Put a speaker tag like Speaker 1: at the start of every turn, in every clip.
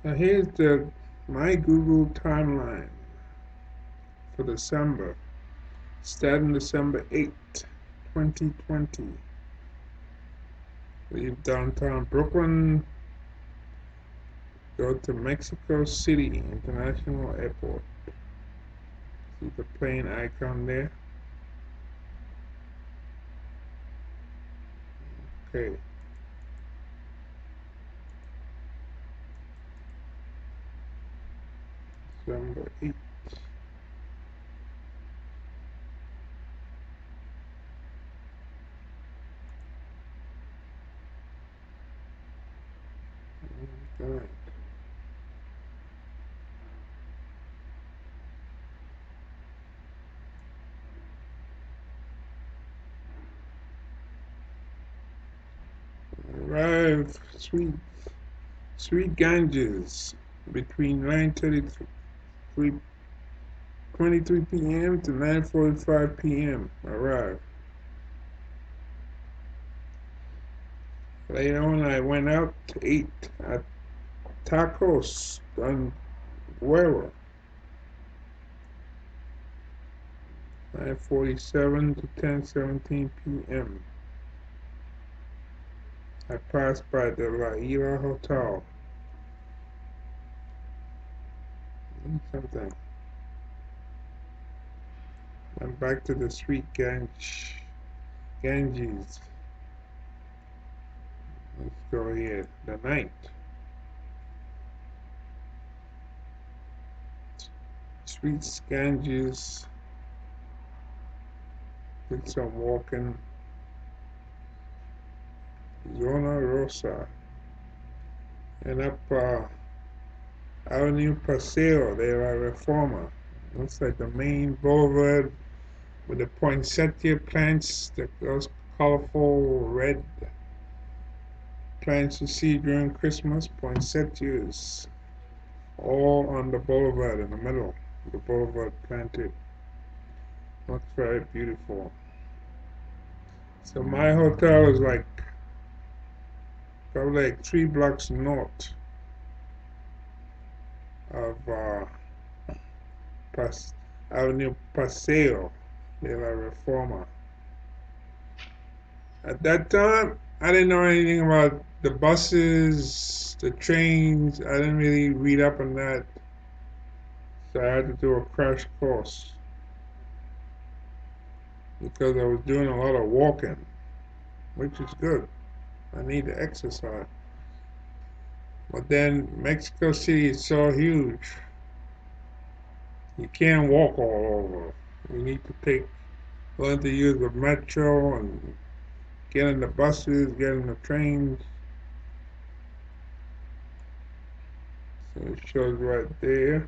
Speaker 1: Now here's my Google timeline for December, starting December 8th, 2020. Leave downtown Brooklyn, go to Mexico City International Airport. See the plane icon there? Okay. December 8th. Good. Arrive Sweet Ganges between 9:23 p.m. to 9:45 p.m. Arrive. Later on, I went out to eat at Tacos on Guerrero. 9:47 to 10:17 p.m. I passed by the La Isla Hotel. Something. I'm back to the Sweet Ganges. Let's go here. The night. Sweet Ganges. Did some walking. Zona Rosa. And up Avenue Paseo de la Reforma. Looks like the main boulevard with the poinsettia plants, those colorful red plants you see during Christmas, poinsettias, all on the boulevard in the middle. The boulevard planted. Looks very beautiful. So my hotel is probably like 3 blocks north of Pas Avenue Paseo de la Reforma. At that time, I didn't know anything about the buses, the trains. I didn't really read up on that, so I had to do a crash course because I was doing a lot of walking, which is good. I need to exercise. But then Mexico City is so huge, you can't walk all over. You need to learn to use the metro and get in the buses, get in the trains. So it shows right there.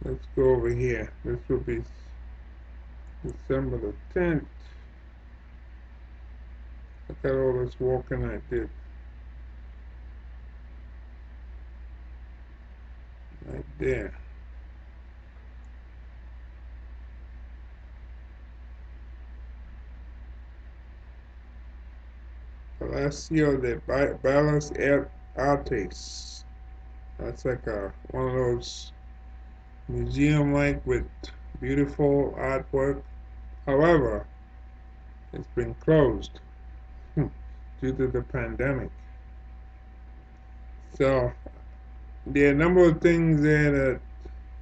Speaker 1: Let's go over here. This will be December the 10th. Look at all this walking I did. Right there. Palacio de Bellas Artes. That's like one of those museum-like with beautiful artwork. However, it's been closed due to the pandemic. So there are a number of things there that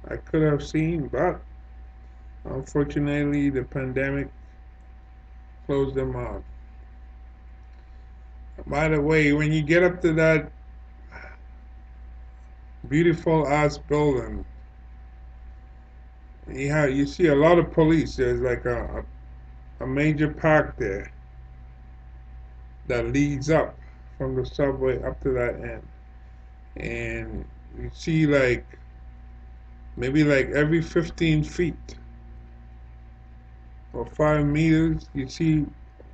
Speaker 1: I could have seen, but unfortunately the pandemic closed them out. By the way, when you get up to that beautiful arts building, you see a lot of police. There's like a major park there that leads up from the subway up to that end, and you see like maybe like every 15 feet or 5 meters, you see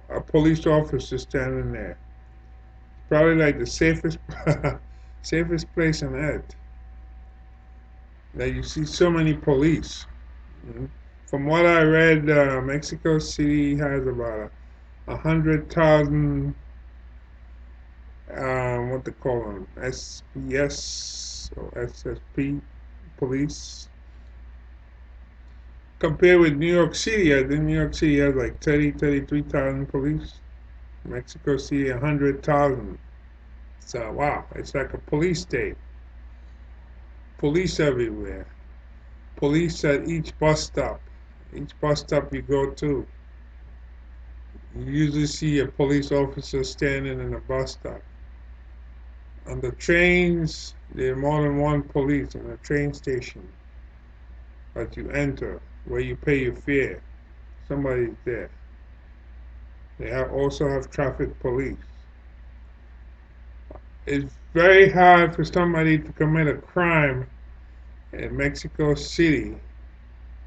Speaker 1: a police officer standing there. Probably like the safest safest place on earth. That you see so many police. Mhm. From what I read, Mexico City has about 100,000 what they call them, SPS or SSP police. Compared with New York City, I think New York City has like 33,000 police. Mexico City, 100,000. So, wow, it's like a police state. Police everywhere. Police at each bus stop. Each bus stop you go to, you usually see a police officer standing in a bus stop. On the trains, there are more than one police in the train station that you enter, where you pay your fare. Somebody's there. They also have traffic police. It's very hard for somebody to commit a crime in Mexico City,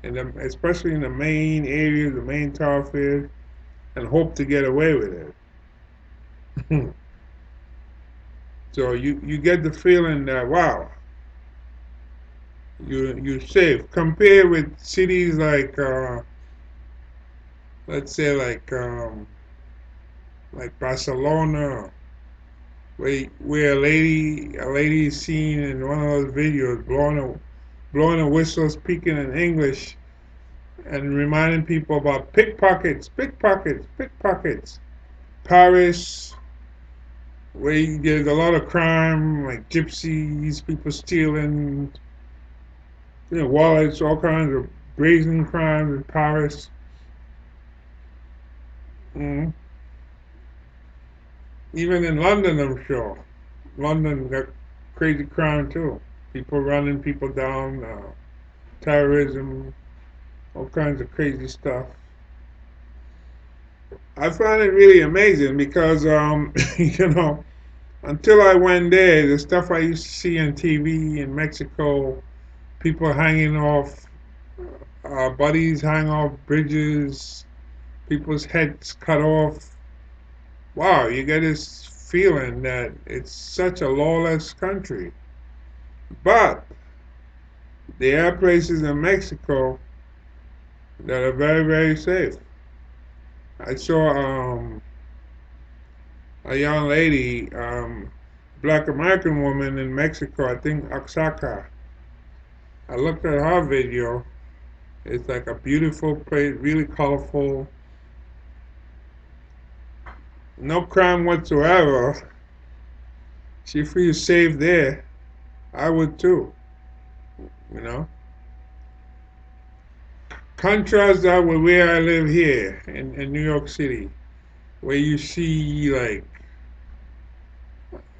Speaker 1: especially in the main areas, the main thoroughfares, and hope to get away with it. So you get the feeling that wow, you're safe. Compared with cities like let's say like Barcelona, where a lady is seen in one of those videos blowing a whistle, speaking in English, and reminding people about pickpockets, pickpockets, pickpockets. Paris, where there's a lot of crime, like gypsies, people stealing, wallets, all kinds of brazen crimes in Paris. Mm. Even in London, I'm sure. London got crazy crime too. People running people down, terrorism, all kinds of crazy stuff. I find it really amazing because, until I went there, the stuff I used to see on TV in Mexico, people hanging off, bodies hang off bridges, people's heads cut off. Wow, you get this feeling that it's such a lawless country. But there are places in Mexico that are very, very safe. I saw a young lady, black American woman in Mexico, I think Oaxaca. I looked at her video. It's like a beautiful place, really colorful, no crime whatsoever. She feels safe there. I would too, you know. Contrast that with where I live here in New York City, where you see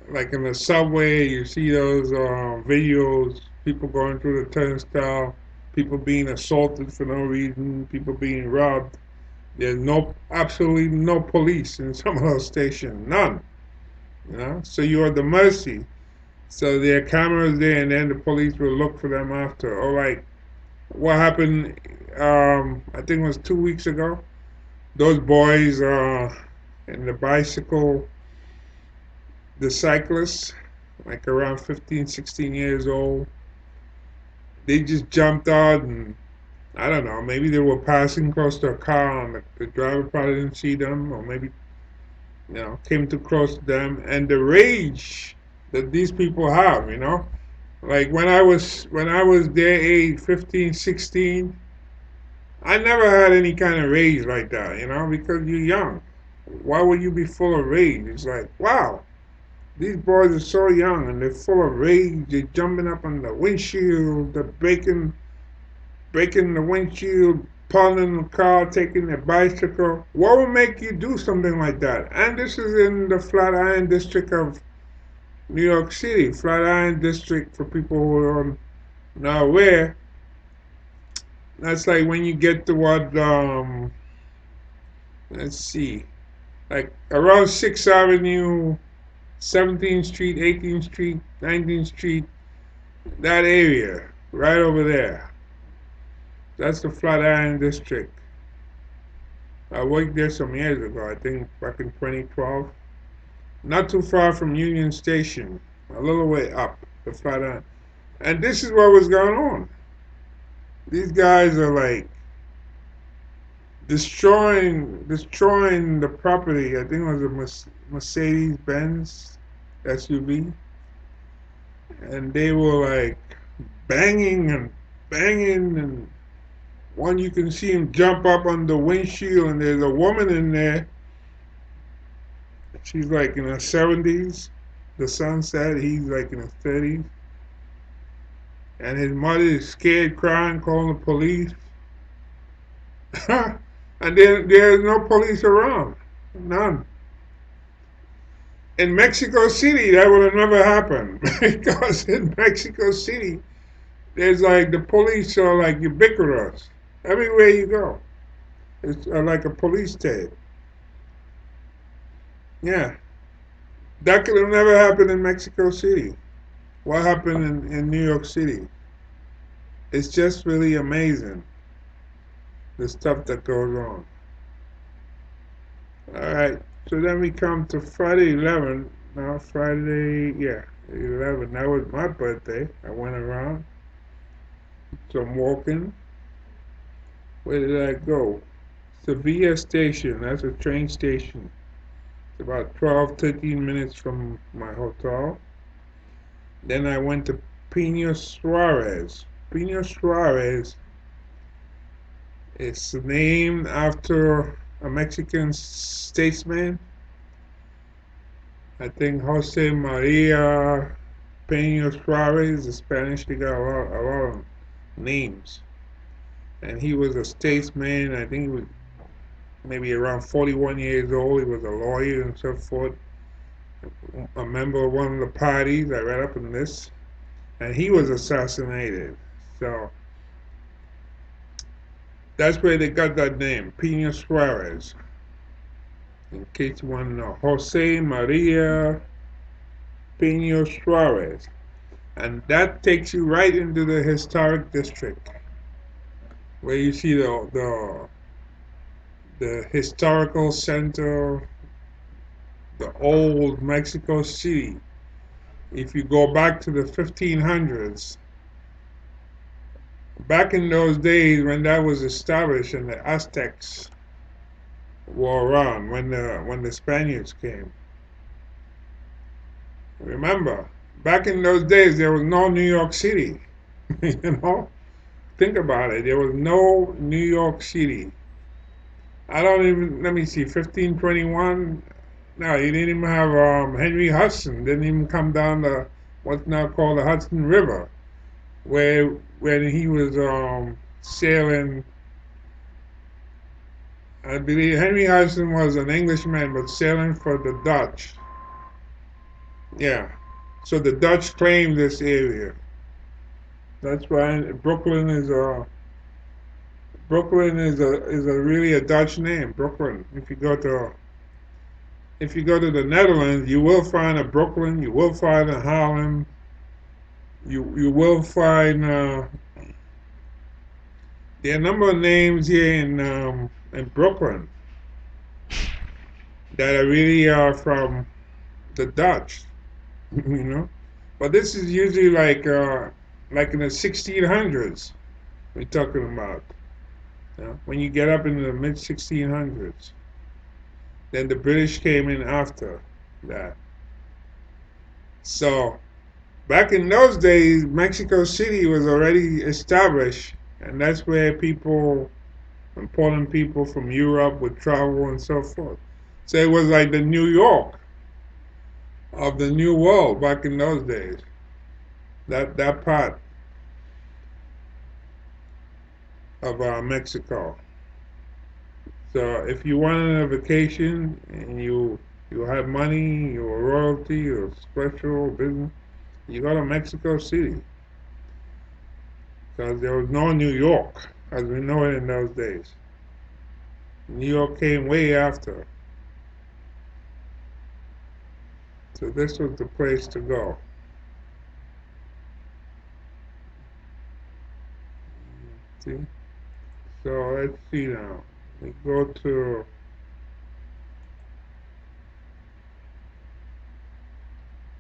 Speaker 1: like in the subway, you see those videos, people going through the turnstile, people being assaulted for no reason, people being robbed. There's absolutely no police in some of those stations, none. So you're at the mercy. So there are cameras there, and then the police will look for them after. Or like what happened, I think it was 2 weeks ago. Those boys, in the bicycle, the cyclists, like around 15, 16 years old, they just jumped out and I don't know, maybe they were passing close to a car and the driver probably didn't see them or maybe, came too close to them. And the rage that these people have, like when I was their age, 15, 16, I never had any kind of rage like that, because you're young. Why would you be full of rage? It's like, wow, these boys are so young and they're full of rage. They're jumping up on the windshield, they're breaking the windshield, pounding the car, taking their bicycle. What would make you do something like that? And this is in the Flatiron district of New York City. Flatiron district, for people who are not aware, that's like when you get to what, let's see, like around 6th Avenue, 17th Street, 18th Street, 19th Street, that area, right over there. That's the Flatiron district. I worked there some years ago, I think back in 2012. Not too far from Union Station, a little way up the Flatiron. And this is what was going on. These guys are like destroying the property. I think it was a Mercedes Benz. SUV, and they were like banging and banging, and one you can see him jump up on the windshield, and there's a woman in there. She's like in her 70s. The son said he's like in his 30s, and his mother is scared, crying, calling the police. And then there's no police around, none. In Mexico City, that would have never happened because in Mexico City, there's like the police are like ubiquitous everywhere you go. It's like a police state. Yeah, that could have never happened in Mexico City. What happened in New York City? It's just really amazing the stuff that goes on. All right, so then we come to Friday 11. No, Friday, yeah, 11. That was my birthday. I went around some walking. Where did I go? Sevilla Station. That's a train station. It's about 12, 13 minutes from my hotel. Then I went to Pino Suarez. Pino Suarez is named after a Mexican statesman. I think Jose Maria Pino Suarez, the Spanish, they got a lot of names. And he was a statesman. I think he was maybe around 41 years old. He was a lawyer and so forth, a member of one of the parties. I read up on this. And he was assassinated. So that's where they got that name, Pino Suarez. In case you want to know, Jose Maria Pino Suarez. And that takes you right into the historic district where you see the historical center, the old Mexico City. If you go back to the 1500s, back in those days when that was established and the Aztecs were around, when the Spaniards came. Remember, back in those days there was no New York City. you know, think about it. There was no New York City. I don't even let me see, 1521. No, you didn't even have Henry Hudson. Didn't even come down the what's now called the Hudson River, where when he was sailing. I believe Henry Hudson was an Englishman, but sailing for the Dutch. Yeah, so the Dutch claimed this area. That's why Brooklyn is a really a Dutch name. Brooklyn. If you go to the Netherlands, you will find a Brooklyn. You will find a Harlem. You will find there are a number of names here in Brooklyn that are really from the Dutch. you know, but this is usually like in the 1600s we're talking about. When you get up into the mid 1600s, then the British came in after that. So back in those days, Mexico City was already established, and that's where important people from Europe would travel and so forth. So it was like the New York of the New World back in those days. That part of Mexico. So if you wanted a vacation and you have money, you're royalty, you're special business, you go to Mexico City because there was no New York as we know it in those days. New York came way after, so this was the place to go. See, so let's see now. We go to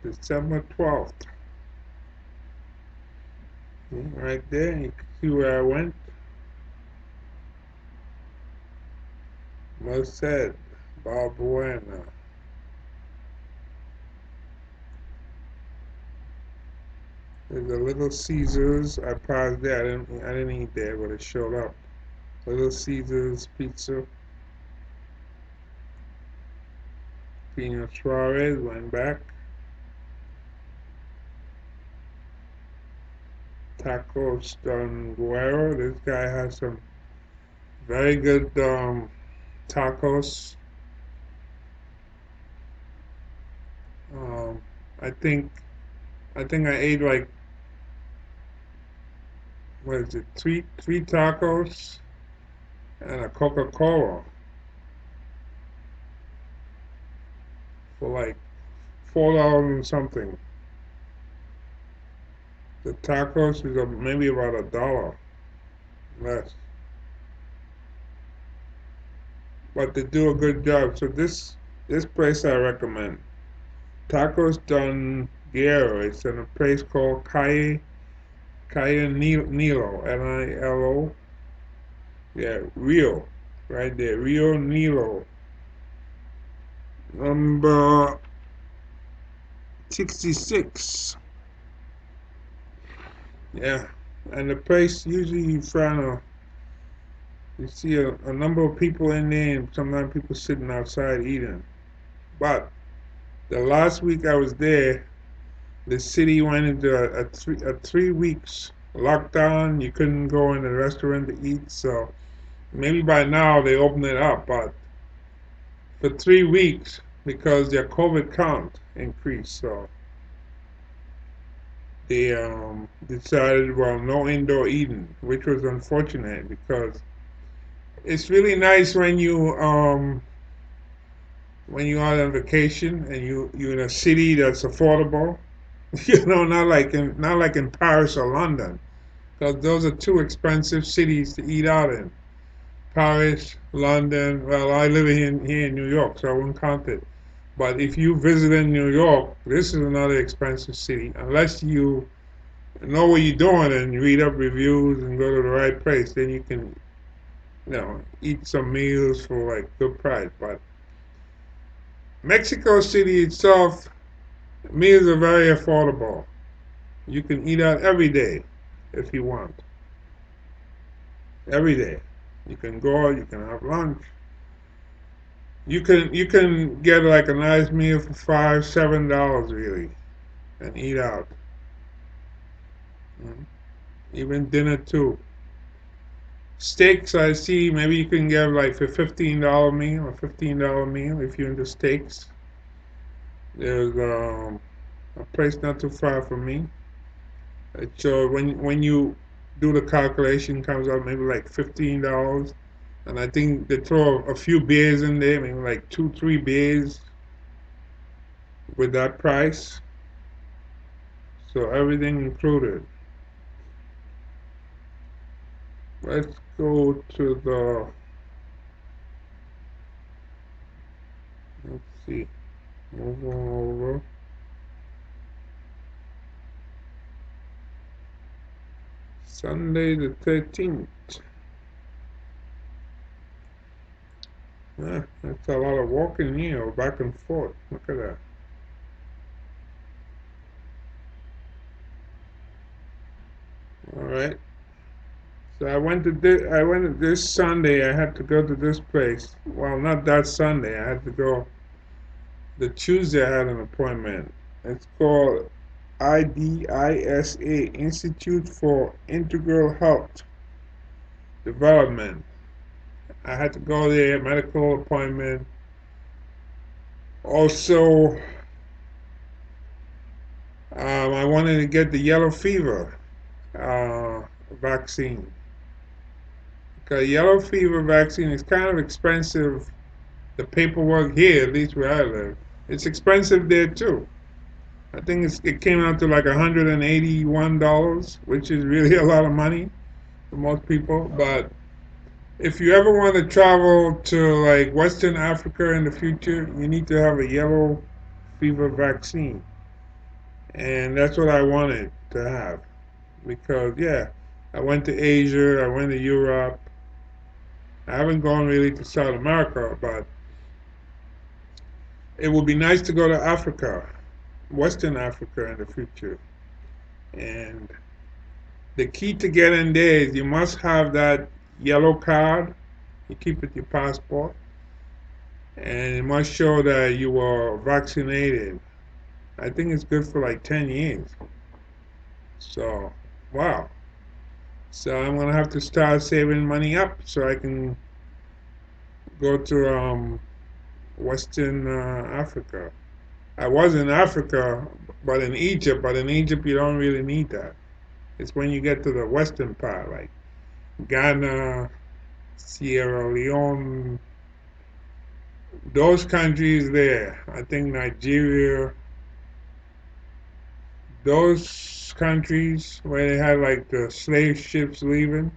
Speaker 1: December 12th. Right there, you can see where I went. Merced, Balbuena. There's a Little Caesars. I passed there. I didn't eat there, but it showed up. Little Caesars pizza. Pino Suarez went back. Tacos Don Guerrero. This guy has some very good tacos. Um, I think I ate like, what is it, three tacos and a Coca-Cola for like $4 and something. The tacos is maybe about $1 less, but they do a good job. So this place I recommend. Tacos Don Guerrero. It's in a place called Calle Nilo, Nilo. Yeah, Rio, right there, Rio Nilo, number 66. Yeah, and the place usually you see a number of people in there, and sometimes people sitting outside eating. But the last week I was there, the city went into a 3 weeks lockdown. You couldn't go in the restaurant to eat, so maybe by now they opened it up, but for 3 weeks because their COVID count increased, so they decided, well, no indoor eating, which was unfortunate because it's really nice when you are on vacation and you're in a city that's affordable. Not like in Paris or London, because those are two expensive cities to eat out in. Paris, London. Well, I live here in New York, so I wouldn't count it. But if you visit in New York, this is another expensive city. Unless you know what you're doing and you read up reviews and go to the right place, then you can, eat some meals for like good price. But Mexico City itself, meals are very affordable. You can eat out every day if you want. Every day. You can go, you can have lunch. You can get like a nice meal for $5, $7 really, and eat out. Mm. Even dinner too. Steaks, I see. Maybe you can get like for $15 meal, a $15 meal if you're into steaks. There's a place not too far from me. So when you do the calculation, it comes out maybe like $15, and I think they throw a few beers in there, maybe like two, three beers with that price. So everything included. Let's go to let's see, move on over. Sunday the 13th. That's a lot of walking here, back and forth. Look at that. All right. So I went to this Sunday. I had to go to this place. Well, not that Sunday. I had to go the Tuesday. I had an appointment. It's called IDISA, Institute for Integral Health Development. I had to go there, medical appointment. Also, I wanted to get the yellow fever uh, vaccine. Because yellow fever vaccine is kind of expensive. The paperwork here, at least where I live, it's expensive there too. I think it came out to like $181, which is really a lot of money for most people. But if you ever want to travel to like Western Africa in the future, you need to have a yellow fever vaccine. And that's what I wanted to have. Because, yeah, I went to Asia, I went to Europe. I haven't gone really to South America, but it would be nice to go to Africa, Western Africa in the future. And the key to get in there is you must have that yellow card. You keep it your passport, and it must show that you were vaccinated. I think it's good for like 10 years. So, wow. So I'm gonna have to start saving money up so I can go to Western Africa. I was in Africa, but in Egypt. But in Egypt, you don't really need that. It's when you get to the western part, like Ghana, Sierra Leone, those countries there. I think Nigeria, those countries where they had like the slave ships leaving,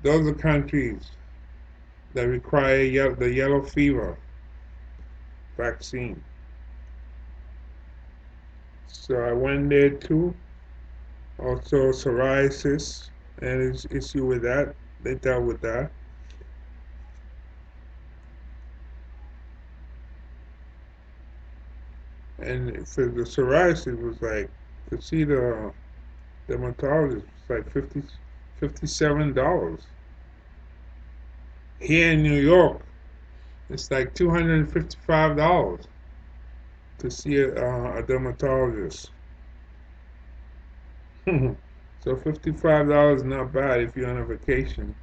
Speaker 1: those are countries that require the yellow fever vaccine. So I went there too. Also psoriasis and its issue with that. They dealt with that. And for the psoriasis was like to see the dermatologist was like 57 dollars. Here in New York, it's like $255 to see a dermatologist. So $55 is not bad if you're on a vacation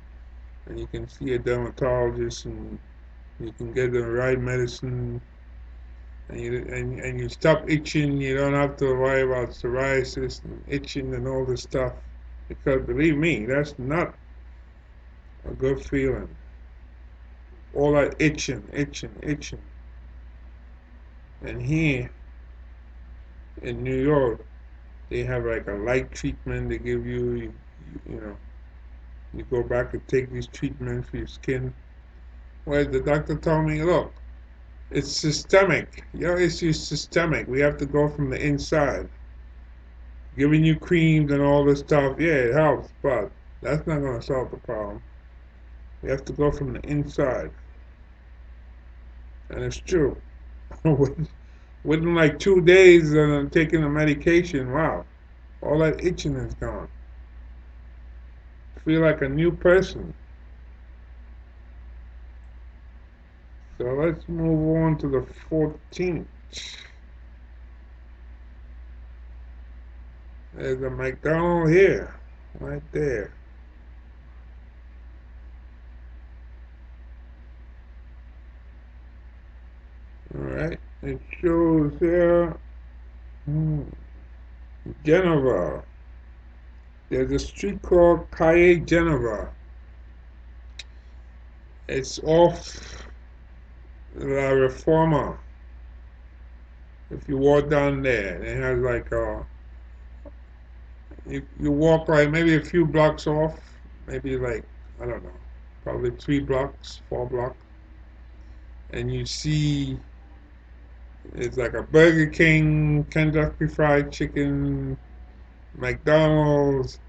Speaker 1: and you can see a dermatologist and you can get the right medicine and you stop itching. You don't have to worry about psoriasis and itching and all this stuff. Because believe me, that's not a good feeling. All that itching, itching, itching. And here in New York, they have like a light treatment they give you. You know, you go back and take these treatments for your skin. Well, the doctor told me, look, it's systemic. Your issue is systemic. We have to go from the inside. Giving you creams and all this stuff, yeah, it helps, but that's not going to solve the problem. You have to go from the inside. And it's true. Within like 2 days of taking the medication, wow, all that itching is gone. I feel like a new person. So let's move on to the 14th. There's a McDonald's here, right there. All right, it shows here Geneva. There's a street called Calle Geneva. It's off La Reforma. If you walk down there, it has like you walk like maybe a few blocks off, maybe like I don't know, probably 3 blocks, 4 blocks, and you see it's like a Burger King, Kentucky Fried Chicken, McDonald's.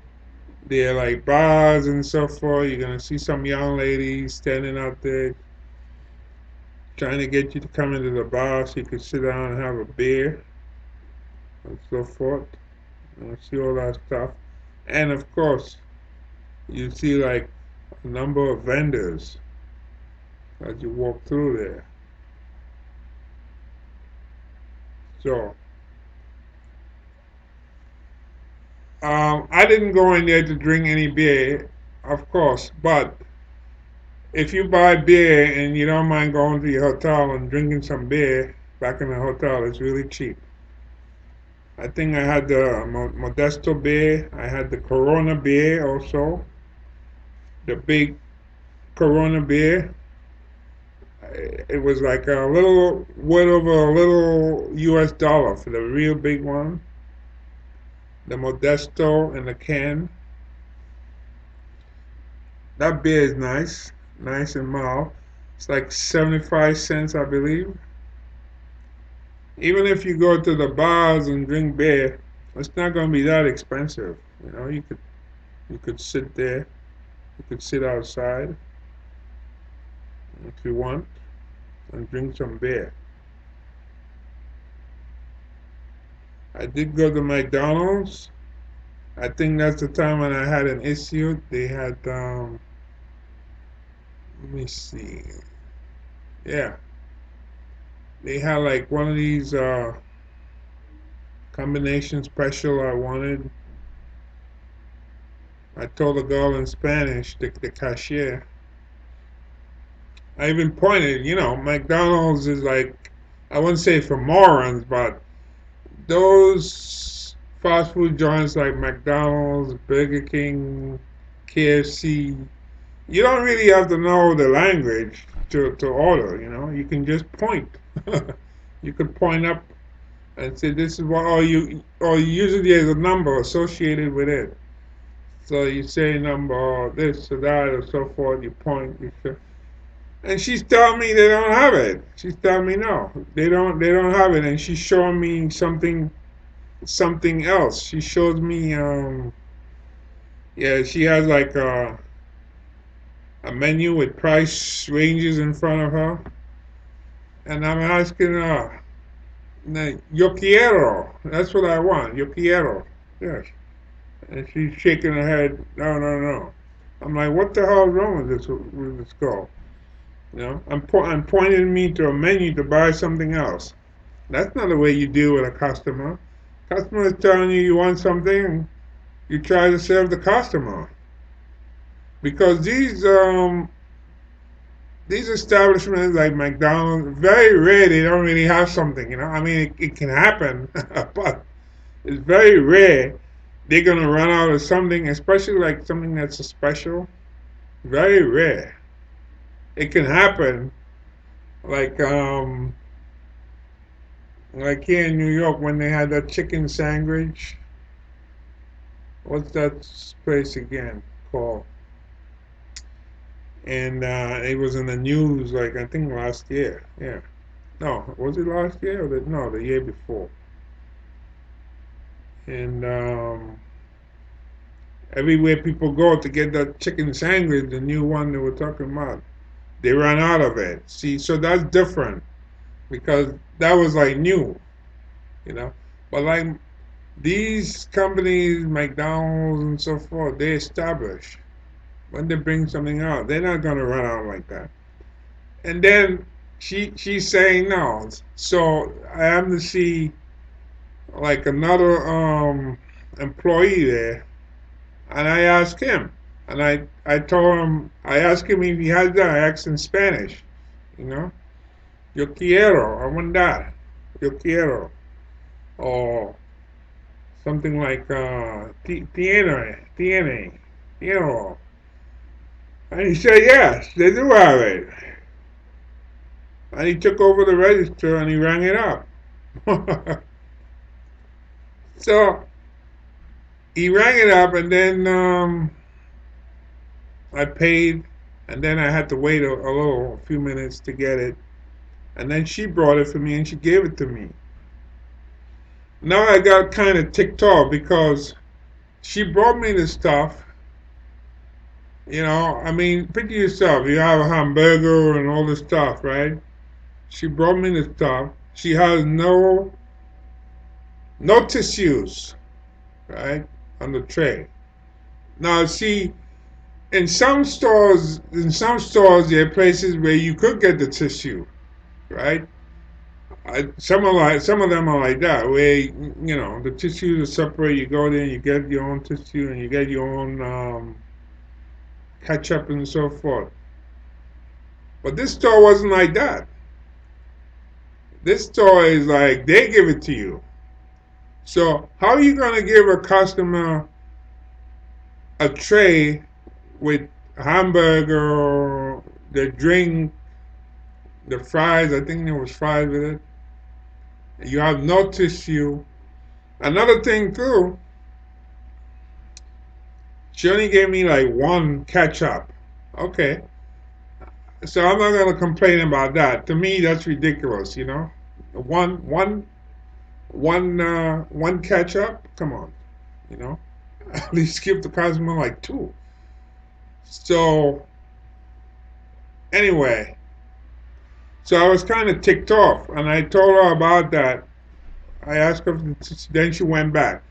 Speaker 1: There are like bars and so forth. You're gonna see some young ladies standing out there trying to get you to come into the bar so you can sit down and have a beer and so forth. And see all that stuff. And of course, you see like a number of vendors as you walk through there. So, I didn't go in there to drink any beer, of course, but if you buy beer and you don't mind going to your hotel and drinking some beer back in the hotel, it's really cheap. I think I had the Modesto beer, I had the Corona beer also, the big Corona beer. It was like a little, what over a little US dollar for the real big one. The Modesto in the can. That beer is nice, nice and mild. It's like 75 cents, I believe. Even if you go to the bars and drink beer, it's not going to be that expensive. You know, you could sit there, you could sit outside if you want and drink some beer. I did go to McDonald's. I think that's the time when I had an issue. They had, let me see. Yeah, they had like one of these combination special I wanted. I told the girl in Spanish, the cashier. I even pointed, McDonald's is like, I wouldn't say for morons, but those fast food joints like McDonald's, Burger King, KFC, you don't really have to know the language to order, You can just point. You could point up and say this is what, or usually there's a number associated with it. So you say number or this or that or so forth, you point, you say, and she's telling me they don't have it. She's telling me no, they don't have it, and she's showing me something else. She shows me yeah, she has like a menu with price ranges in front of her, and I'm asking her, yo quiero, that's what I want, yo quiero, yes. And she's shaking her head, no, no, no. I'm like, what the hell is wrong with this girl? I'm pointing me to a menu to buy something else. That's not the way you deal with a customer. Customer is telling you you want something, you try to serve the customer. Because these establishments like McDonald's, very rare they don't really have something. I mean, it can happen, but it's very rare they're gonna run out of something, especially like something that's a special. Very rare. It can happen, like like here in New York when they had that chicken sandwich. What's that place again called? And it was in the news, like I think last year. Yeah. No, was it last year or no, the year before? And everywhere people go to get that chicken sandwich, the new one they were talking about, they ran out of it. See, so that's different because that was like new, you know. But like these companies, McDonald's and so forth, they establish when they bring something out, they're not gonna run out like that. And then she's saying no. So I am to see like another employee there, and I asked him, and I told him I asked him if he has that. I asked in Spanish, you know, yo quiero, I want that, yo quiero, or something like tiene, and he said yes, they do have it, and he took over the register and he rang it up. So he rang it up, and then I paid, and then I had to wait a few minutes to get it, and then she brought it for me and she gave it to me. Now I got kind of ticked off because she brought me the stuff. I mean, picture yourself. You have a hamburger and all this stuff, right? She brought me the stuff. She has no tissues, right, on the tray. Now, see, there are places where you could get the tissue, right? Some of them are like that, where the tissues are separate. You go there, and you get your own tissue, and you get your own ketchup and so forth. But this store wasn't like that. This store is like they give it to you. So how are you gonna give a customer a tray with hamburger, the drink, the fries? I think there was fries with it. You have no tissue. Another thing too, she only gave me like one ketchup. Okay, so I'm not gonna complain about that. To me, that's ridiculous. One, one, one ketchup. Come on, you know. At least give the customer like two. So anyway, so I was kind of ticked off, and I told her about that. I asked her, then she went back.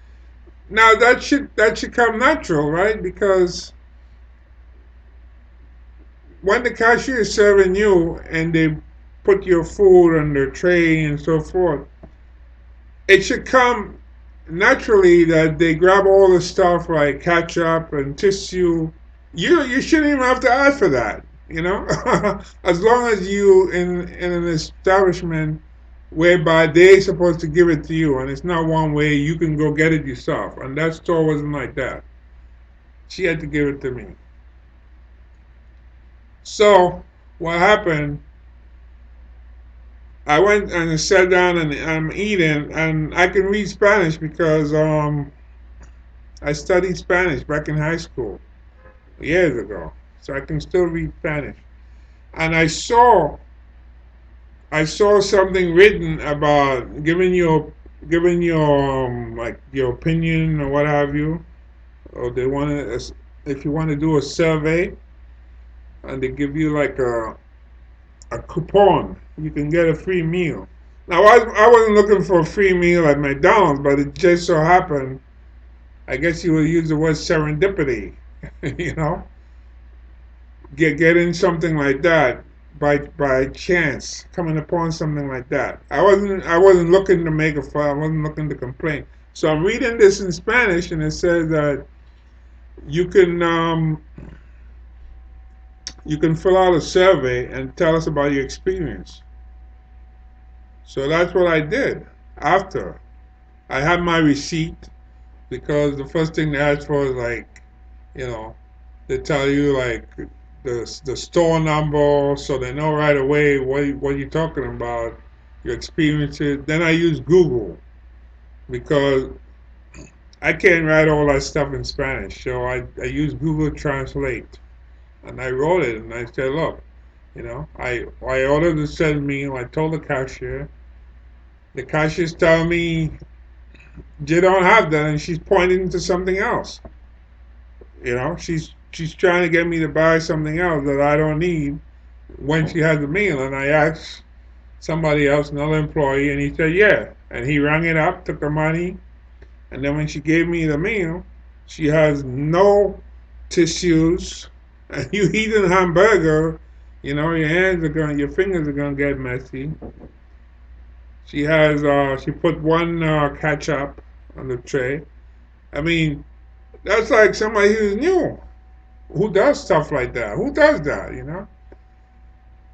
Speaker 1: Now that should come natural, right? Because when the cashier is serving you and they put your food on their tray and so forth, it should come naturally that they grab all the stuff like ketchup and tissue. You shouldn't even have to ask for that, you know? As long as you in an establishment whereby they're supposed to give it to you and it's not one way you can go get it yourself. And that store wasn't like that. She had to give it to me. So what happened, I went and sat down and I'm eating and I can read Spanish because I studied Spanish back in high school years ago. So I can still read Spanish. And I saw something written about giving your like your opinion or what have you, or they want to, if you want to do a survey, and they give you like a coupon, you can get a free meal. Now I wasn't looking for a free meal at McDonald's, but it just so happened. I guess you would use the word serendipity, you know, getting something like that by chance, coming upon something like that. I wasn't looking to make a fuss. I wasn't looking to complain. So I'm reading this in Spanish, and it says that you can um, you can fill out a survey and tell us about your experience. So that's what I did. After I had my receipt, because the first thing they ask for is like, you know, they tell you like the store number, so they know right away what you're talking about, your experiences. Then I use Google because I can't write all that stuff in Spanish, so I use Google Translate, and I wrote it and I said, look, I ordered the set meal. I told the cashier. The cashier's telling me you don't have that, and she's pointing to something else. She's trying to get me to buy something else that I don't need when she has the meal. And I asked somebody else, another employee, and he said, yeah. And he rang it up, took the money, and then when she gave me the meal, she has no tissues. And you eat a hamburger, your fingers are gonna get messy. She put one ketchup on the tray. I mean, that's like somebody who's new. Who does stuff like that? Who does that?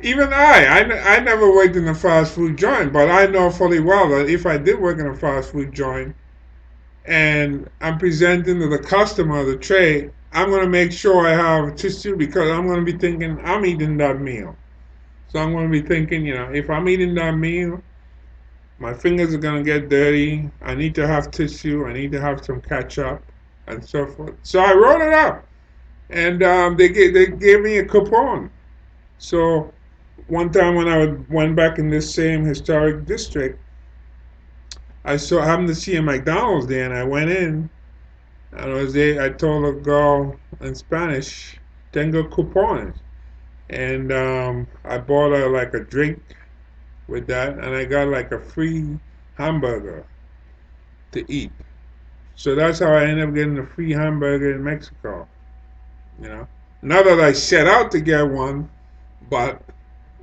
Speaker 1: Even I never worked in a fast food joint, but I know fully well that if I did work in a fast food joint and I'm presenting to the customer the tray, I'm going to make sure I have tissue because I'm going to be thinking I'm eating that meal. So I'm going to be thinking, if I'm eating that meal, my fingers are going to get dirty. I need to have tissue. I need to have some ketchup and so forth. So I wrote it up, and they gave me a coupon. So one time when I went back in this same historic district, I happened to see a McDonald's there, and I went in. And I was there. I told a girl in Spanish, "Tengo cupones," and I bought her like a drink with that, and I got like a free hamburger to eat. So that's how I ended up getting a free hamburger in Mexico. You know, not that I set out to get one, but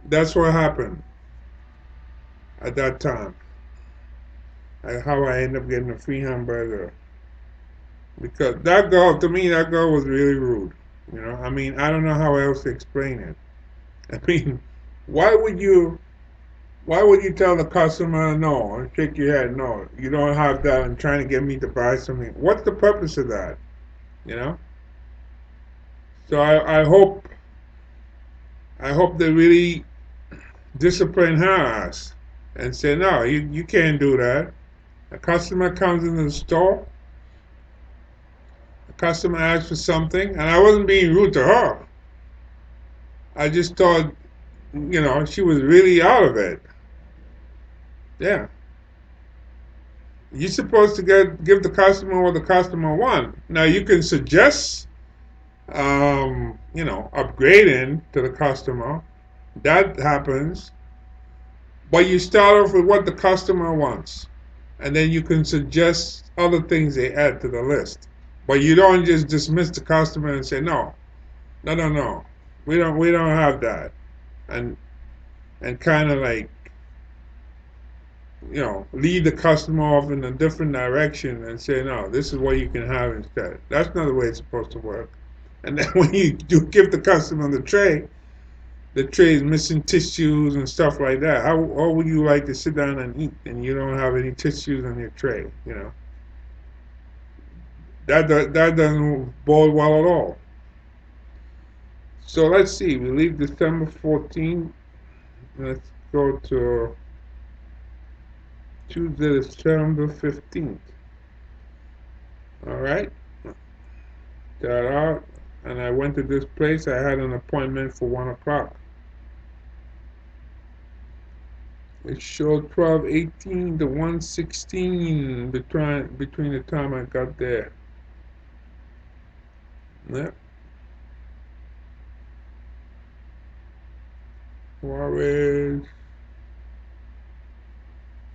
Speaker 1: that's what happened at that time. How I ended up getting a free hamburger. Because to me, that girl was really rude. I mean, I don't know how else to explain it. I mean, why would you, why would you tell the customer no and shake your head no, you don't have that and trying to get me to buy something? What's the purpose of that? You know? So I hope they really discipline her ass and say, no, you can't do that. A customer comes in the store, a customer asks for something, and I wasn't being rude to her. I just thought, she was really out of it. Yeah. You're supposed to give the customer what the customer wants. Now you can suggest, upgrading to the customer. That happens, but you start off with what the customer wants. and then you can suggest other things they add to the list. But you don't just dismiss the customer and say no, no, no, no, we don't have that, and kind of like lead the customer off in a different direction and say no, this is what you can have instead. That's not the way it's supposed to work. And then when you do give the customer the tray is missing tissues and stuff like that. How would you like to sit down and eat and you don't have any tissues on your tray? That doesn't bode well at all. So let's see. We leave December 14th. Let's go to Tuesday, December 15th. All right. Got out and I went to this place. I had an appointment for 1 o'clock. It showed 12:18 to 1:16 between the time I got there. Yep. Juarez.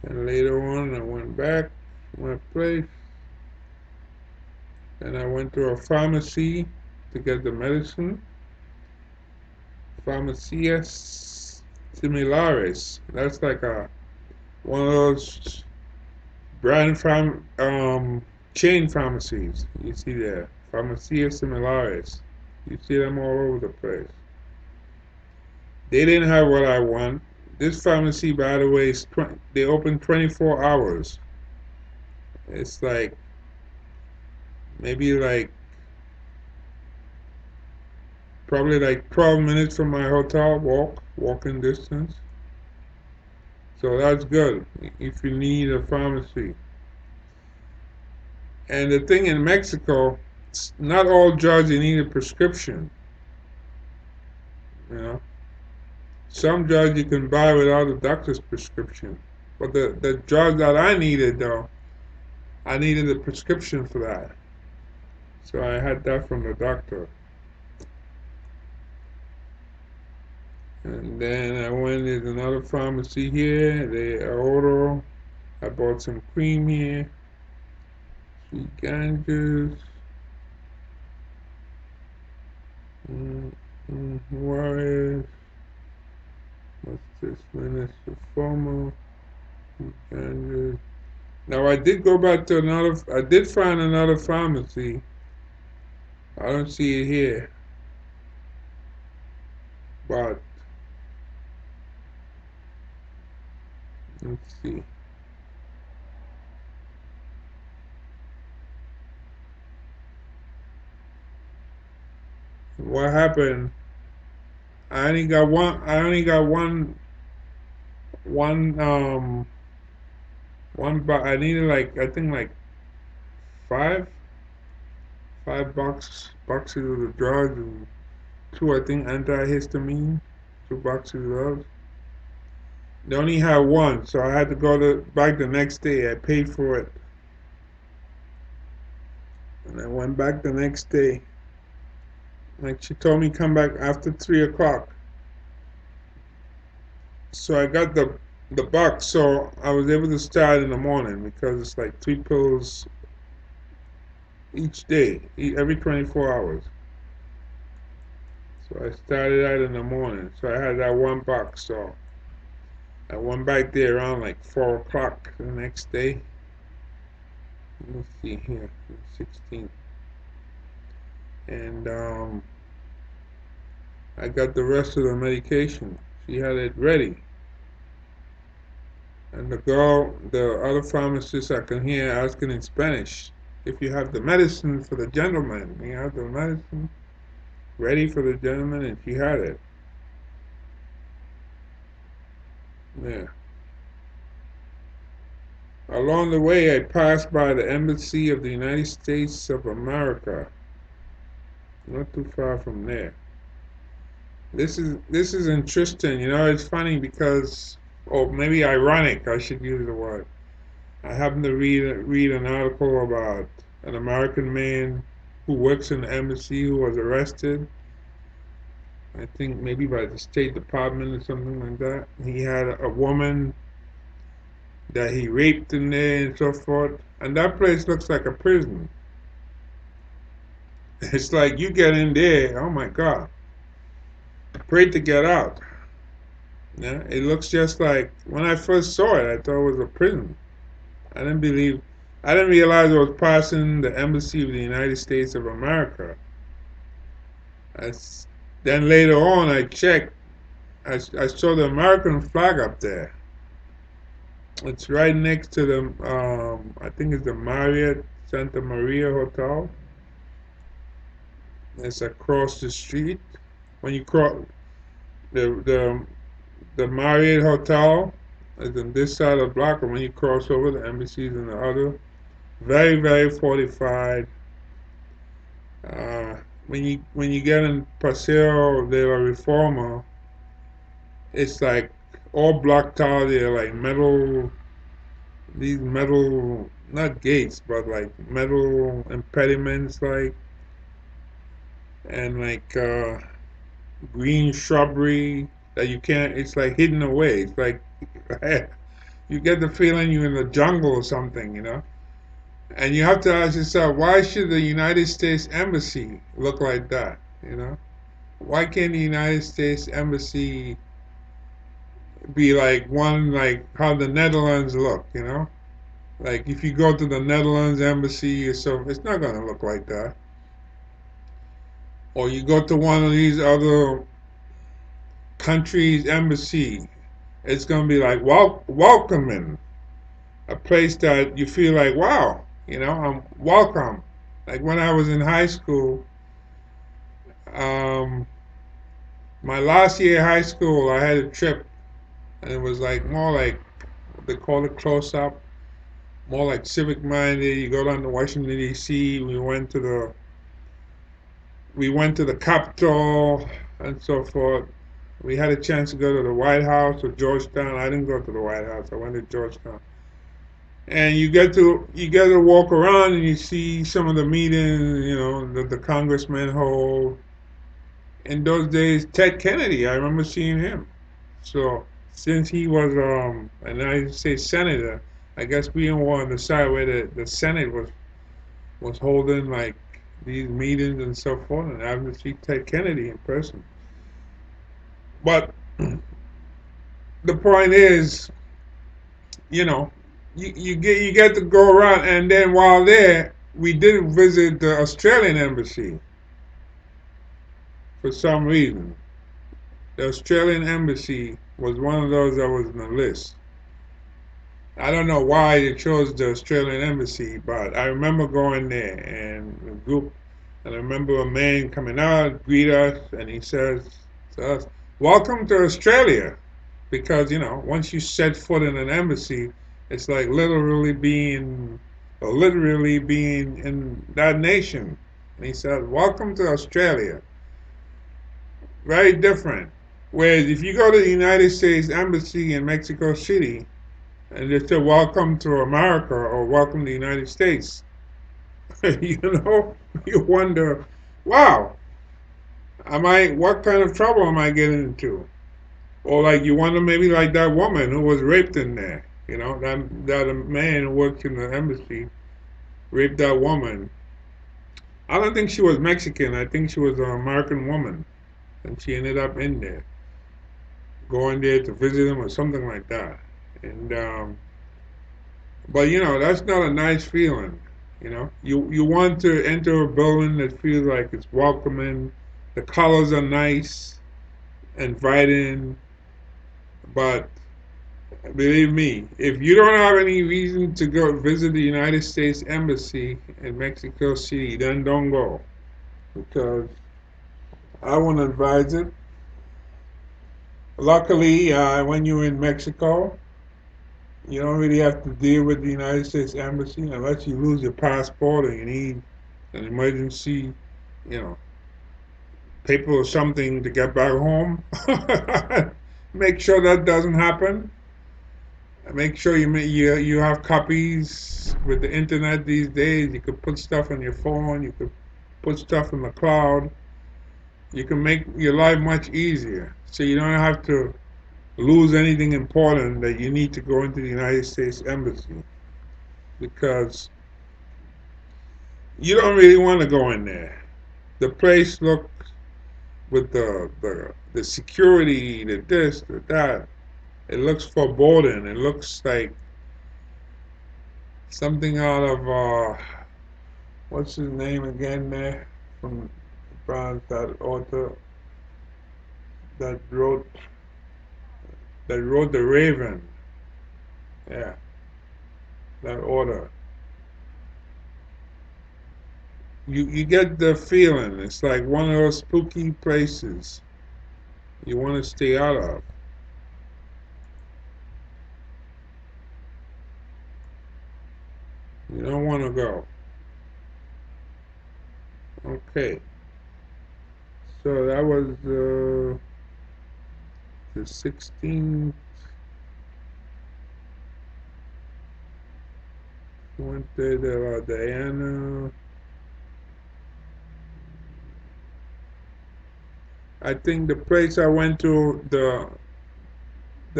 Speaker 1: And later on, I went back to my place. And I went to a pharmacy to get the medicine. Pharmacies similares. That's like one of those chain pharmacies you see there. Pharmacies similares. You see them all over the place. They didn't have what I want. This pharmacy, by the way, they open 24 hours. It's like maybe like probably like 12 minutes from my hotel walking distance. So that's good if you need a pharmacy. And the thing in Mexico, not all drugs you need a prescription. You know, some drugs you can buy without a doctor's prescription. But the drug that I needed though, I needed a prescription for that. So I had that from the doctor. And then I went to another pharmacy here, the Oro. I bought some cream here, sweet ganges. Juarez. What's this? Minister Fomo. Sweet ganges. Now I did go back to I did find another pharmacy. I don't see it here. But, let's see. What happened? I only got one box. I needed like, I think like five, boxes of the drugs and two, I think, antihistamine, 2 boxes of those. They only had one, so I had to go back the next day. I paid for it, and I went back the next day. Like she told me, come back after 3 o'clock. So I got the box, so I was able to start in the morning because it's like 3 pills each day, every 24 hours. So I started out in the morning. So I had that one box. So I went back there around like 4 o'clock the next day. Let me see here, 16th. And I got the rest of the medication. She had it ready. And the other pharmacist I can hear asking in Spanish, if you have the medicine for the gentleman, you have the medicine ready for the gentleman, and she had it. Yeah. Along the way, I passed by the Embassy of the United States of America, not too far from there. This is interesting. It's funny because, or maybe ironic, I should use the word. I happened to read an article about an American man who works in the embassy who was arrested. I think maybe by the State Department or something like that. He had a woman that he raped in there and so forth. And that place looks like a prison. It's like you get in there, oh my God, pray to get out. Yeah, it looks just like when I first saw it, I thought it was a prison. I didn't believe, I didn't realize I was passing the embassy of the United States of America. I, then later on, I checked. I saw the American flag up there. It's right next to the, I think it's the Marriott Santa Maria Hotel. It's across the street. When you cross the the Marriott Hotel is on this side of the block, and when you cross over, the embassy is in the other. Very, very fortified. Uh, when you get in Paseo de la Reforma, it's like all blocked out. They're like metal, these metal, not gates, but like metal impediments, like and like green shrubbery that you can't. It's like hidden away. It's like you get the feeling you're in the jungle or something, you know. And you have to ask yourself, why should the United States Embassy look like that? You know, why can't the United States Embassy be like one like how the Netherlands look? You know, like if you go to the Netherlands Embassy or so, it's not gonna look like that. Or you go to one of these other countries' embassy, it's gonna be like welcoming, a place that you feel like, wow, you know, I'm welcome. Like when I was in high school, um, my last year of high school, I had a trip, and it was like more like they call it close up, more like civic minded. You go down to Washington D.C. We went to the Capitol and so forth. We had a chance to go to the White House or Georgetown. I didn't go to the White House. I went to Georgetown. And you get to walk around and you see some of the meetings, you know, that the congressmen hold. In those days, Ted Kennedy, I remember seeing him. So since he was a United States senator, I guess we didn't want to decide where the Senate was holding like these meetings and so forth, and having to see Ted Kennedy in person. But the point is, you know, you get to go around, and then while there, we did visit the Australian embassy for some reason. The Australian embassy was one of those that was on the list. I don't know why they chose the Australian embassy, but I remember going there and a group, and I remember a man coming out, greet us, and he says to us, "Welcome to Australia," because you know once you set foot in an embassy, it's like literally being in that nation. And he said, "Welcome to Australia." Very different. Whereas if you go to the United States Embassy in Mexico City, and they say welcome to America or welcome to the United States. you know, you wonder, wow, what kind of trouble am I getting into? Or like you wonder maybe like that woman who was raped in there, you know, that man who works in the embassy raped that woman. I don't think she was Mexican. I think she was an American woman, and she ended up in there, going there to visit him or something like that. And but you know, that's not a nice feeling. You know, you want to enter a building that feels like it's welcoming. The colors are nice, inviting. But believe me, if you don't have any reason to go visit the United States Embassy in Mexico City, then don't go, because I wouldn't advise it. Luckily, when you're in Mexico, you don't really have to deal with the United States Embassy unless you lose your passport or you need an emergency, you know, paper or something to get back home. Make sure that doesn't happen. Make sure you have copies with the internet these days. You could put stuff on your phone. You could put stuff in the cloud. You can make your life much easier. So you don't have to. lose anything important that you need to go into the United States Embassy because you don't really want to go in there. The place looks with the security, the this, the that. It looks foreboding. It looks like something out of what's his name again there from France, that author that wrote the Raven. Yeah, that author. You get the feeling it's like one of those spooky places you want to stay out of. You don't want to go. Okay, so that was the 16th. Went there to Diana. I think the place I went to, the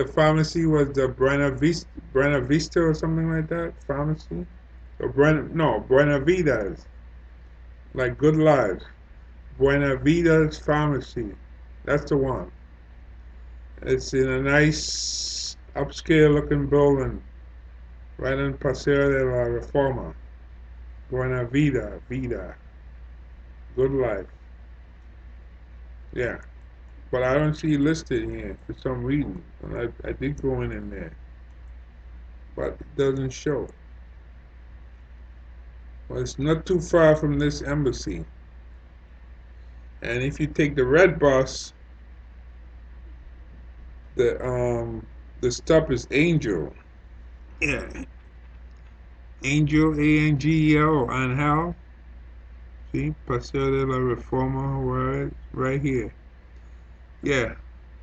Speaker 1: pharmacy was the Buena Vista or something like that. Pharmacy or Buena Vida's, like Good Life. Buena Vida's Pharmacy. That's the one. It's in a nice upscale looking building right in Paseo de la Reforma. Buena Vida, Good Life. Yeah, but I don't see it listed here for some reason. And I did go in there, but it doesn't show. Well, it's not too far from this embassy. And if you take the red bus, the um the stop is Angel. Yeah, Angel, Angel, and how? See, Paseo de la Reforma, right here. Yeah,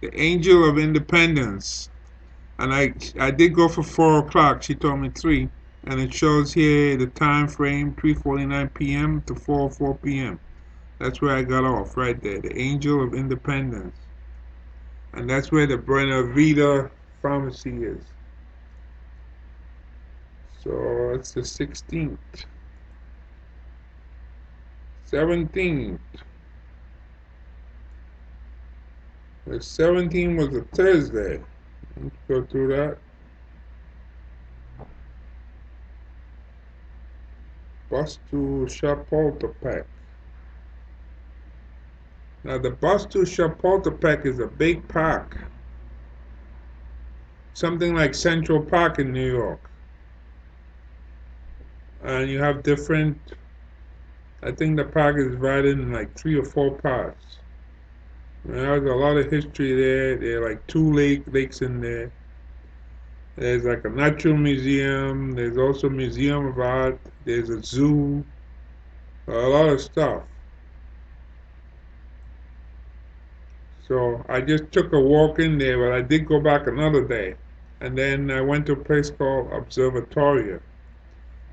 Speaker 1: the Angel of Independence. And I did go for 4 o'clock. She told me 3, and it shows here the time frame 3:49 p.m. to 4:04 p.m. That's where I got off right there. The Angel of Independence, and that's where the Buena Vida Pharmacy is. So it's the 16th, 17th. The 17th was a Thursday. Let's go through that. Bus to Chapultepec. Now the bus to Chapultepec is a big park, something like Central Park in New York, and you have different. I think the park is divided in like 3 or 4 parts. There's a lot of history there. There are like two lakes in there. There's like a natural museum. There's also a museum of art. There's a zoo. A lot of stuff. So I just took a walk in there, but I did go back another day. And then I went to a place called Observatoria.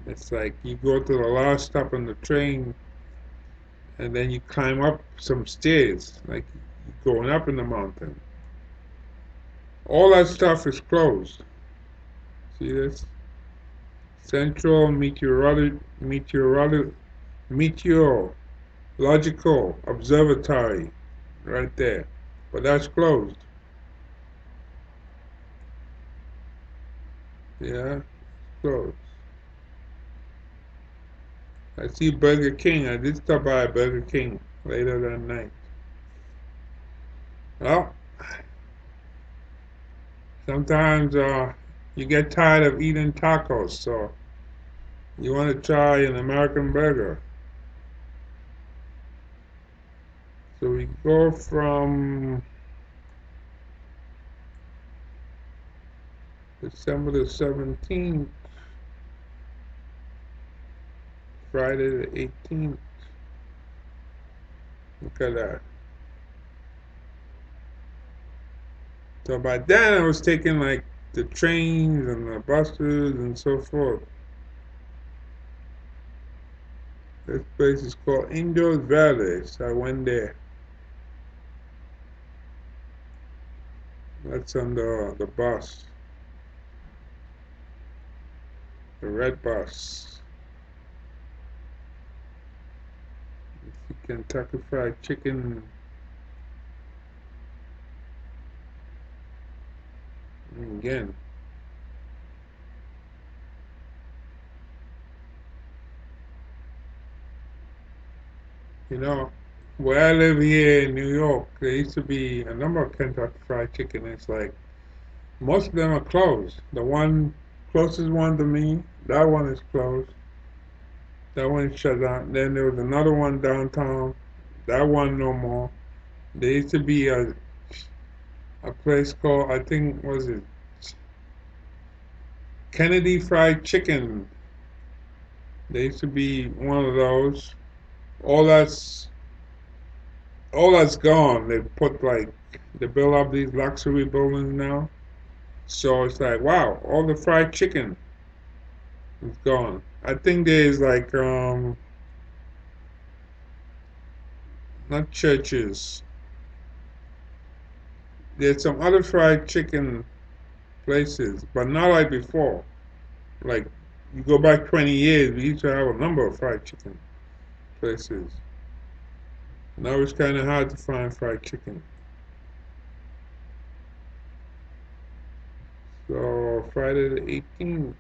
Speaker 1: It's like you go to the last stop on the train, and then you climb up some stairs, like you're going up in the mountain. All that stuff is closed. See this? Central Meteorological Observatory, right there. But that's closed. Yeah, closed. I see Burger King. I did stop by Burger King later that night. Well, sometimes you get tired of eating tacos, so you want to try an American burger. So we go from December the 17th, Friday the 18th. Look at that. So by then I was taking like the trains and the buses and so forth. This place is called Indios Valley, so I went there. That's on the bus, the red bus. Kentucky Fried Chicken. Again, you know, where I live here in New York, there used to be a number of Kentucky Fried Chicken. It's like most of them are closed. The one closest one to me, that one is closed. That one shut down. Then there was another one downtown. That one no more. There used to be a place called, I think, was it Kennedy Fried Chicken? There used to be one of those. All that's all that's gone. They put like they build up these luxury buildings now. So it's like wow, all the fried chicken is gone. I think there's like not churches. There's some other fried chicken places, but not like before. Like you go back 20 years, we used to have a number of fried chicken places. Now it's kind of hard to find fried chicken. So Friday the 18th,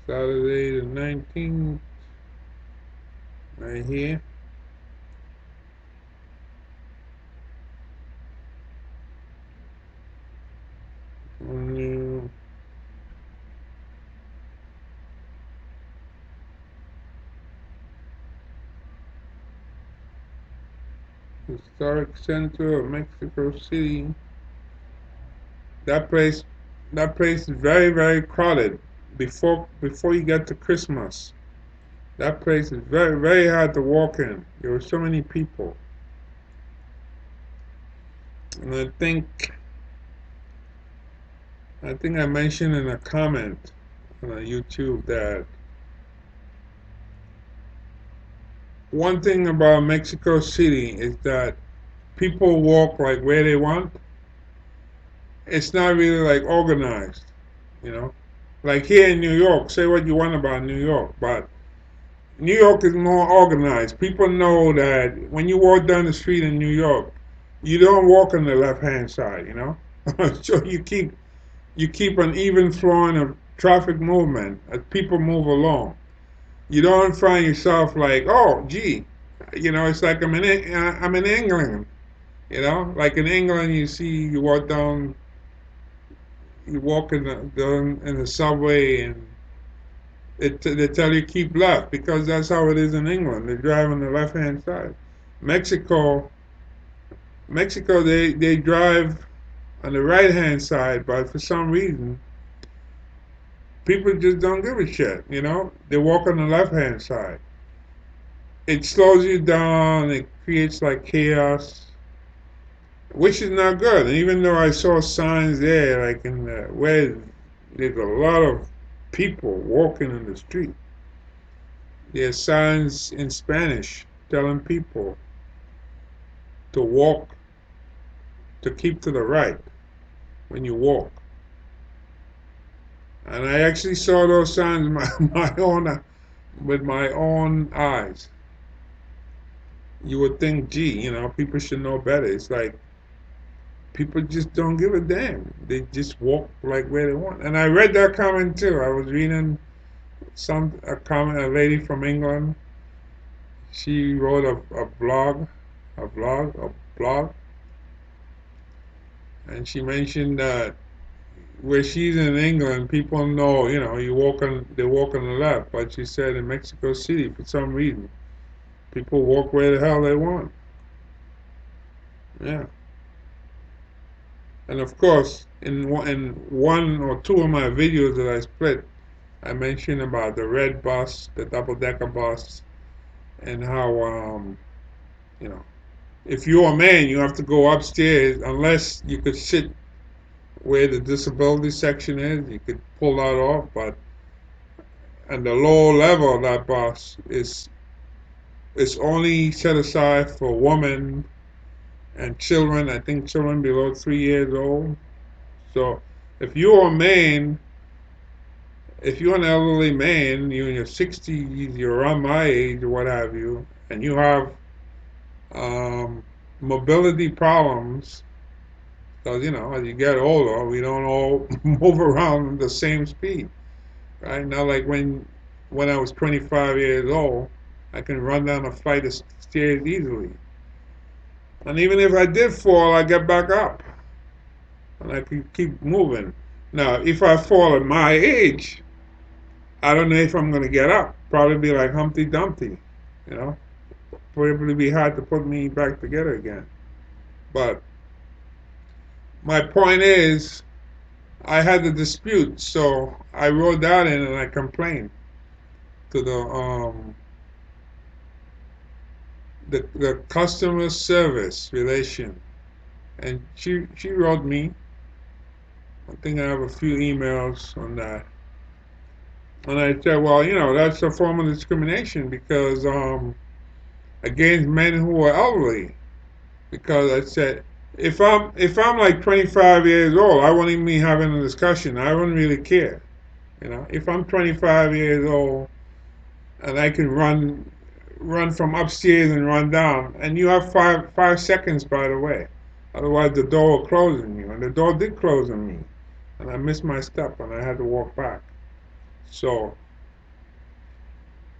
Speaker 1: Saturday the 19th, right here. New Historic Center of Mexico City. That place, that place is very, very crowded. Before you get to Christmas, that place is very, very hard to walk in. There were so many people, and I think I mentioned in a comment on YouTube that one thing about Mexico City is that people walk like where they want. It's not really like organized, you know. Like here in New York, say what you want about New York, but New York is more organized. People know that when you walk down the street in New York, you don't walk on the left hand side, you know. So you keep an even flowing of traffic movement as people move along. You don't find yourself like, oh, gee, it's like I'm in England, like in England, you walk down, you walk in the subway and they tell you keep left because that's how it is in England. They drive on the left hand side. Mexico, Mexico, they drive on the right hand side, but for some reason, people just don't give a shit. They walk on the left hand side. It slows you down. It creates like chaos, which is not good. And even though I saw signs there, like in where there's a lot of people walking in the street, there's signs in Spanish telling people to walk, to keep to the right when you walk. And I actually saw those signs with my own eyes. You would think, gee, people should know better. It's like people just don't give a damn. They just walk like where they want. And I read that comment too. I was reading a comment, a lady from England. She wrote a blog, and she mentioned that where she's in England, people know, they walk on the left. But she said in Mexico City, for some reason, people walk where the hell they want. Yeah. And of course, in one or two of my videos that I split, I mentioned about the red bus, the double-decker bus, and how, you know, if you're a man, you have to go upstairs unless you could sit where the disability section is. You could pull that off, but and the lower level of that bus is only set aside for women and children. I think children below 3 years old. So if you're a man, if you're an elderly man, you're in your 60s, you're around my age or what have you, and you have um, mobility problems, because as you get older, we don't all move around the same speed, right? Not like when I was 25 years old, I can run down a flight of stairs easily, and even if I did fall, I get back up, and I can keep moving. Now, if I fall at my age, I don't know if I'm going to get up. Probably be like Humpty Dumpty, you know. Probably be hard to put me back together again. But my point is, I had a dispute, so I wrote that in and I complained to the customer service relation, and she wrote me. I think I have a few emails on that, and I said, well, that's a form of discrimination because against men who are elderly. Because I said, if I'm like 25 years old, I wouldn't even be having a discussion. I wouldn't really care. If I'm 25 years old and I can run from upstairs and run down, and you have 5 seconds, by the way. Otherwise, the door will close on you, and the door did close on me, and I missed my step, and I had to walk back. So,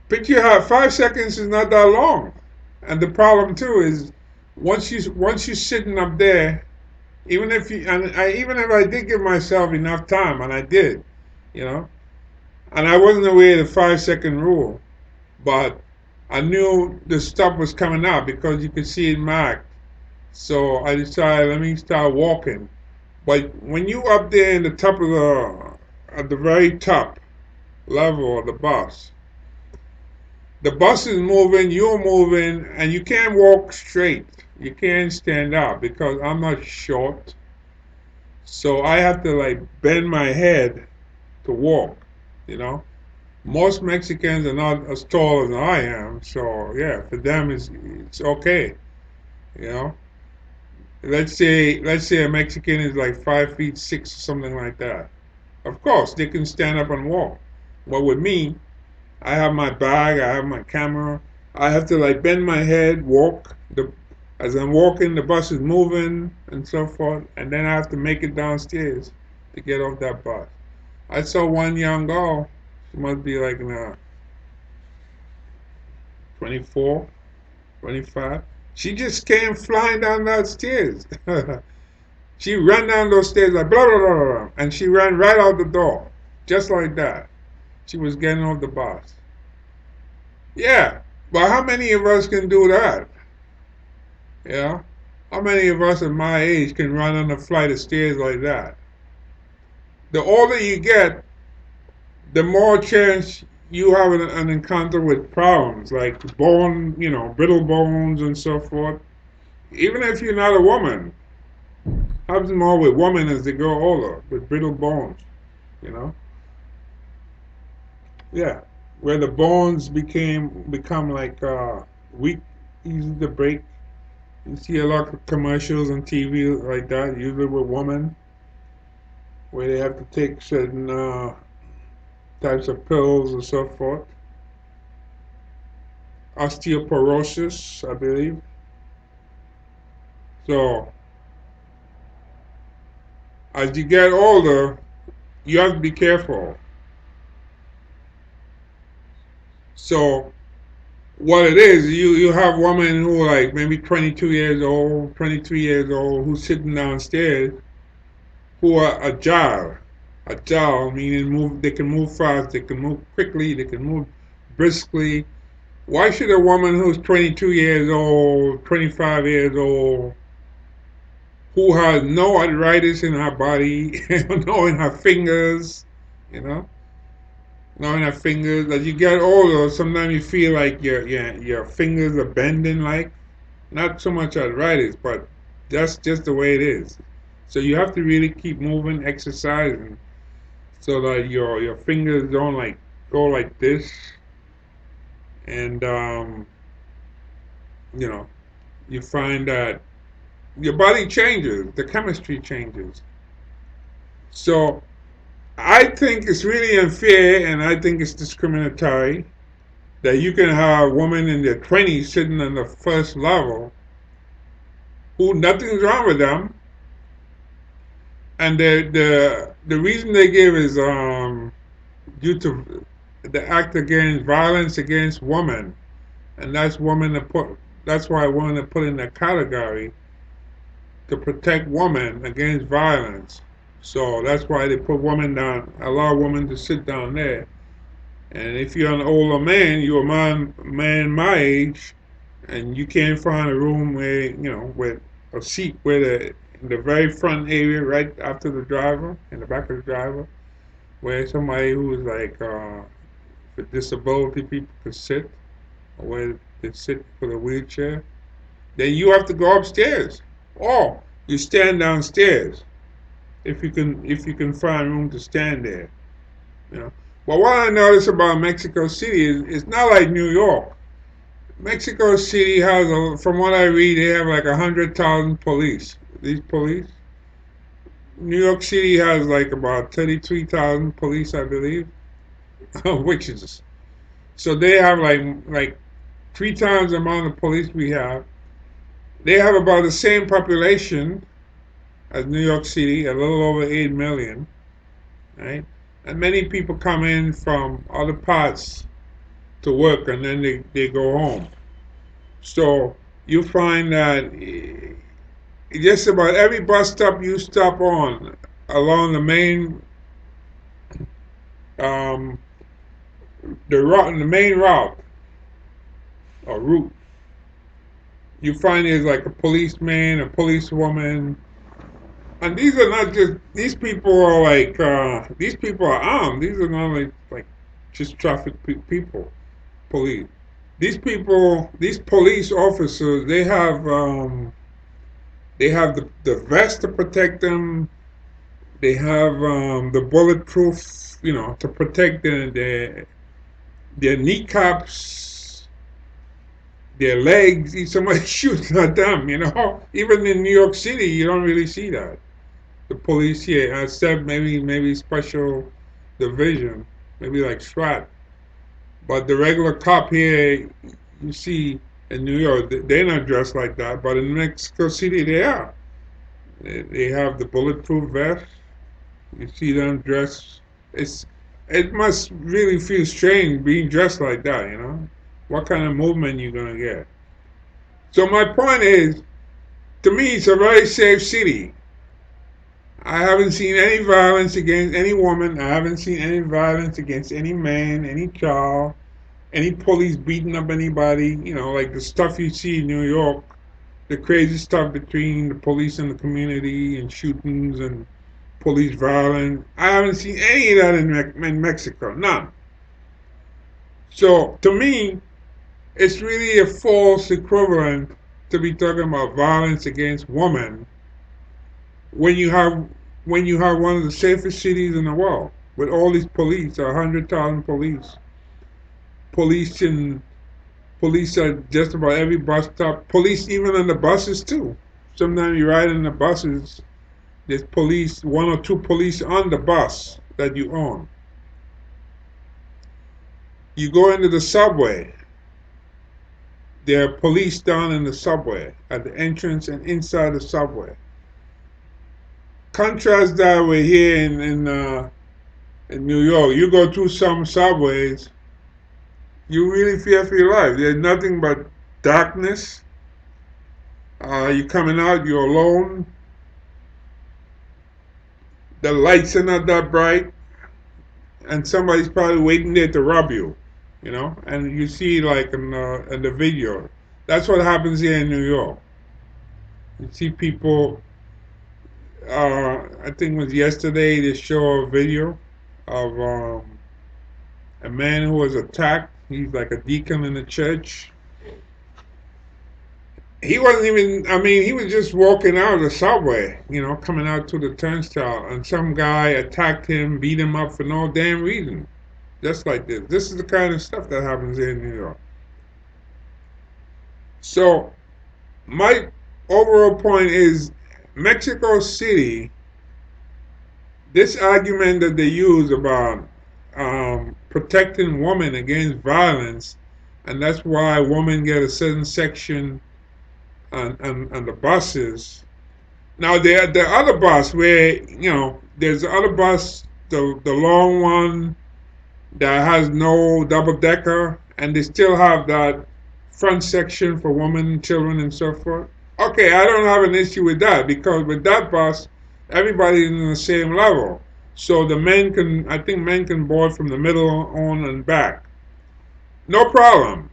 Speaker 1: picture how 5 seconds is not that long, and the problem too is once you're sitting up there. Even if I did give myself enough time, and I did, you know, and I wasn't aware of the 5 second rule, but I knew the stuff was coming out because you could see it marked. So I decided let me start walking. But when you up there in the top of at the very top level of the bus is moving, you're moving, and you can't walk straight. You can't stand out because I'm not short. So I have to like bend my head to walk, you know. Most Mexicans are not as tall as I am, so yeah, for them it's okay, you know. Let's say a Mexican is like 5 feet 6 or something like that. Of course, they can stand up and walk. But with me, I have my bag, I have my camera. I have to like bend my head, walk. As I'm walking, the bus is moving and so forth, and then I have to make it downstairs to get off that bus. I saw one young girl. She must be like in 24, 25. She just came flying down that stairs. She ran down those stairs like blah, blah, blah, blah, and she ran right out the door. Just like that. She was getting off the bus. Yeah, but how many of us can do that? Yeah? How many of us at my age can run on a flight of stairs like that? The older you get, the more chance you have an encounter with problems like brittle bones and so forth. Even if you're not a woman, happens more with women as they grow older with brittle bones. You know, yeah, where the bones become like weak, easy to break. You see a lot of commercials on TV like that, usually with women, where they have to take certain types of pills and so forth. Osteoporosis, I believe. So as you get older, you have to be careful. So what it is, you have women who are like maybe 22 years old, 23 years old, who's sitting downstairs, who are agile. Agile meaning they can move fast, they can move quickly, they can move briskly. Why should a woman who's 22 years old, 25 years old, who has no arthritis in her body, no in her fingers, you know, no in her fingers. As you get older, sometimes you feel like your fingers are bending, like not so much arthritis, but that's just the way it is. So you have to really keep moving, exercising, so that your fingers don't like go like this, and you know you find that Your body changes, the chemistry changes. So I think it's really unfair, and I think it's discriminatory that you can have a woman in their 20s sitting on the first level who nothing's wrong with them, and the reason they give is due to the act against violence against women, and that's why women are put in that category to protect women against violence. So that's why they put women down, allow women to sit down there. And if you're an older man, you're a man my age, and you can't find a room where with a seat where in the very front area, right after the driver, in the back of the driver, where somebody who is like for disability people could sit, or where they sit for the wheelchair, then you have to go upstairs, or you stand downstairs if you can find room to stand there. You know. But what I notice about Mexico City is it's not like New York. Mexico City has, from what I read, they have like 100,000 police. These police. New York City has like about 33,000 police, I believe, which is so they have like 3 times the amount of police we have. They have about the same population as New York City, a little over 8 million, right? And many people come in from other parts to work, and then they go home. So you find that just about every bus stop you stop on along the main um, the main route or route, you find there's like a policeman, a policewoman, and these are not just these people are like these people are armed. These are not like just traffic people, police. These people, these police officers, they have the vest to protect them. They have the bulletproof, to protect their kneecaps, their legs. If somebody shoots at them, even in New York City, you don't really see that. The police here, except maybe special division, maybe like SWAT. But the regular cop here, you see in New York, they're not dressed like that. But in Mexico City, they are. They have the bulletproof vest. You see them dressed. It's it must really feel strange being dressed like that. What kind of movement you gonna get? So my point is, to me, it's a very safe city. I haven't seen any violence against any woman. I haven't seen any violence against any man, any child, any police beating up anybody. Like the stuff you see in New York, the crazy stuff between the police and the community, and shootings and police violence. I haven't seen any of that in Mexico. None. So to me, it's really a false equivalent to be talking about violence against women when you have one of the safest cities in the world with all these police, 100,000 police in police at just about every bus stop, police even on the buses too. Sometimes you ride in the buses, there's police, one or two police on the bus that you own. You go into the subway, there are police down in the subway at the entrance and inside the subway. Contrast that with here in New York. You go through some subways, you really fear for your life. There's nothing but darkness. You're coming out, you're alone. The lights are not that bright, and somebody's probably waiting there to rob you. And you see like in the video. That's what happens here in New York. You see people. I think it was yesterday they show a video of a man who was attacked. He's like a deacon in the church. He wasn't even, I mean, he was just walking out of the subway, coming out to the turnstile, and some guy attacked him, beat him up for no damn reason. Just like this. This is the kind of stuff that happens here in New York. So, my overall point is Mexico City. This argument that they use about protecting women against violence, and that's why women get a certain section on the buses. Now the other bus where there's the other bus, the long one that has no double decker, and they still have that front section for women, children, and so forth. Okay, I don't have an issue with that because with that bus, everybody's in the same level. So the men can, I think men can board from the middle on and back. No problem.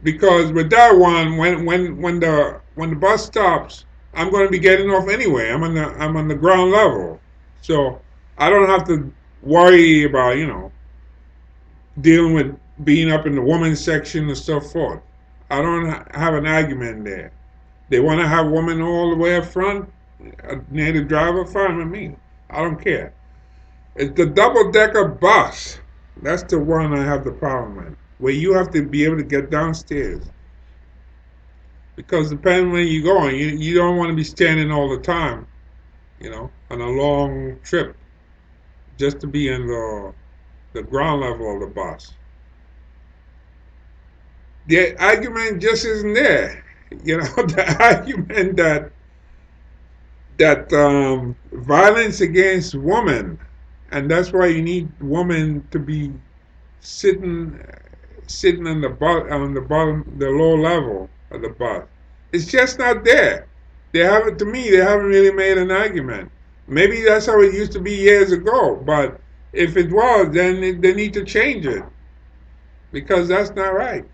Speaker 1: Because with that one, when the bus stops, I'm going to be getting off anyway. I'm on the ground level, so I don't have to worry about dealing with being up in the women's section and so forth. I don't have an argument there. They want to have women all the way up front near the driver. Fine with me. I don't care. It's the double decker bus. That's the one I have the problem with, where you have to be able to get downstairs. Because depending where you're going, you don't want to be standing all the time, on a long trip just to be in the ground level of the bus. The argument just isn't there. The argument that violence against women, and that's why you need women to be sitting sitting on the bottom, the low level of the bus. It's just not there. They haven't, to me, they haven't really made an argument. Maybe that's how it used to be years ago, but if it was, then they need to change it because that's not right.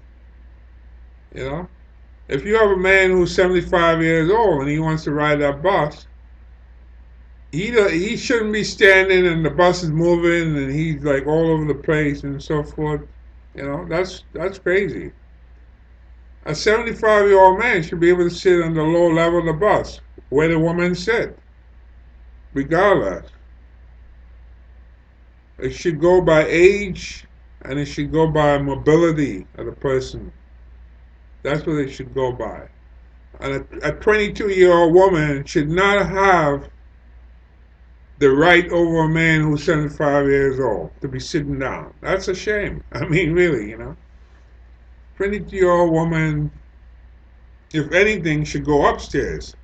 Speaker 1: You know, if you have a man who's 75 years old and he wants to ride that bus, he shouldn't be standing and the bus is moving and he's like all over the place and so forth. That's crazy. A 75-year-old man should be able to sit on the low level of the bus where the women sit, regardless. It should go by age and it should go by mobility of the person. That's what it should go by. And a 22-year-old woman should not have the right over a man who's 75 years old to be sitting down. That's a shame. I mean, really. 22-year-old woman, if anything, should go upstairs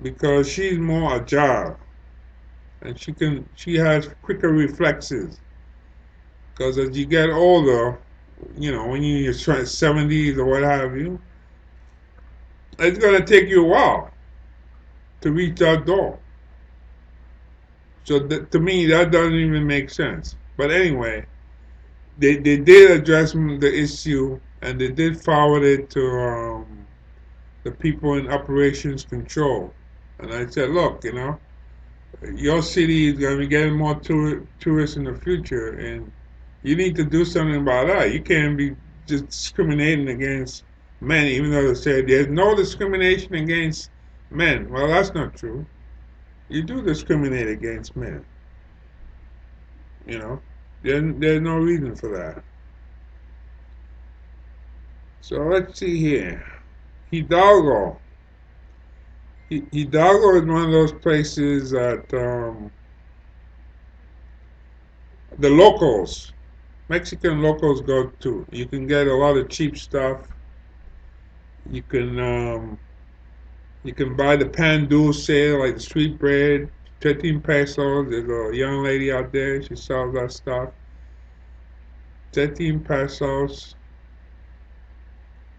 Speaker 1: because she's more agile and she has quicker reflexes. Because as you get older, when you're in your 70s or what have you, it's going to take you a while to reach that door. So to me, that doesn't even make sense. But anyway, they did address the issue and they did forward it to the people in operations control. And I said, look, your city is going to be getting more tourists in the future, and you need to do something about that. You can't be just discriminating against men, even though they say there's no discrimination against men. Well, that's not true. You do discriminate against men. You know, there's no reason for that. So let's see here. Hidalgo. Hidalgo is one of those places that the locals, Mexican locals go to. You can get a lot of cheap stuff. You can um, you can buy the pan dulce, like the sweet bread, 13 pesos. There's a young lady out there. She sells that stuff. 13 pesos.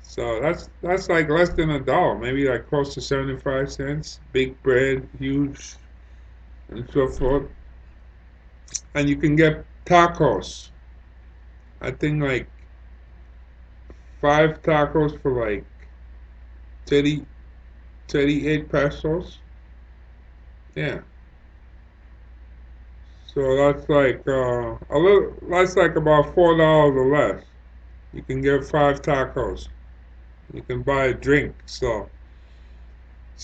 Speaker 1: So that's like less than a dollar, maybe like close to 75 cents. Big bread, huge, and so forth. And you can get tacos. I think like 5 tacos for like 30, 38 pesos. Yeah. So that's like a little. That's like about $4 or less. You can get 5 tacos. You can buy a drink. So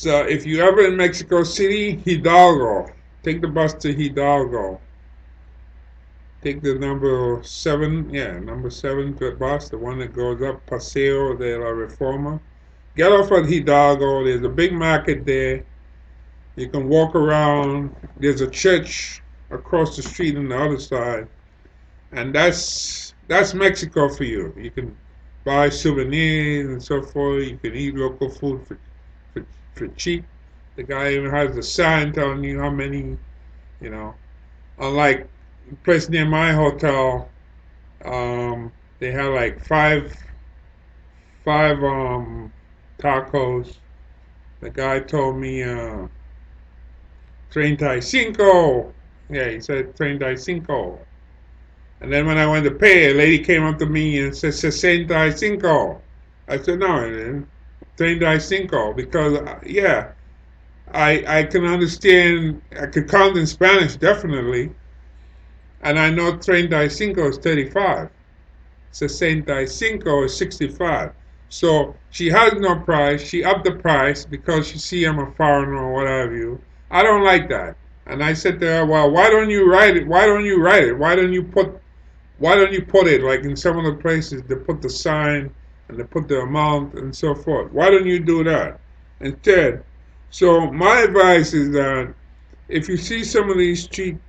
Speaker 1: if you ever in Mexico City, Hidalgo, take the bus to Hidalgo. Take the number 7, yeah, number 7 bus, the one that goes up Paseo de la Reforma. get off at Hidalgo. There's a big market there. You can walk around. There's a church across the street on the other side, and that's Mexico for you. You can buy souvenirs and so forth. You can eat local food for, for cheap. The guy even has a sign telling you how many, you know. Unlike the place near my hotel, they had like five tacos. The guy told me 35. Yeah, he said 35. And then when I went to pay, a lady came up to me and said 65. I said, no, it isn't. 35, because, yeah, I can understand, I could count in Spanish, definitely. And I know 35 is 35. 65 is 65. So she has no price. She upped the price because she see I'm a foreigner or what have you. I don't like that. And I said to her, well, why don't you write it? Why don't you write it? Why don't you put it like in some of the places they put the sign and they put the amount and so forth? Why don't you do that instead? So my advice is that if you see some of these street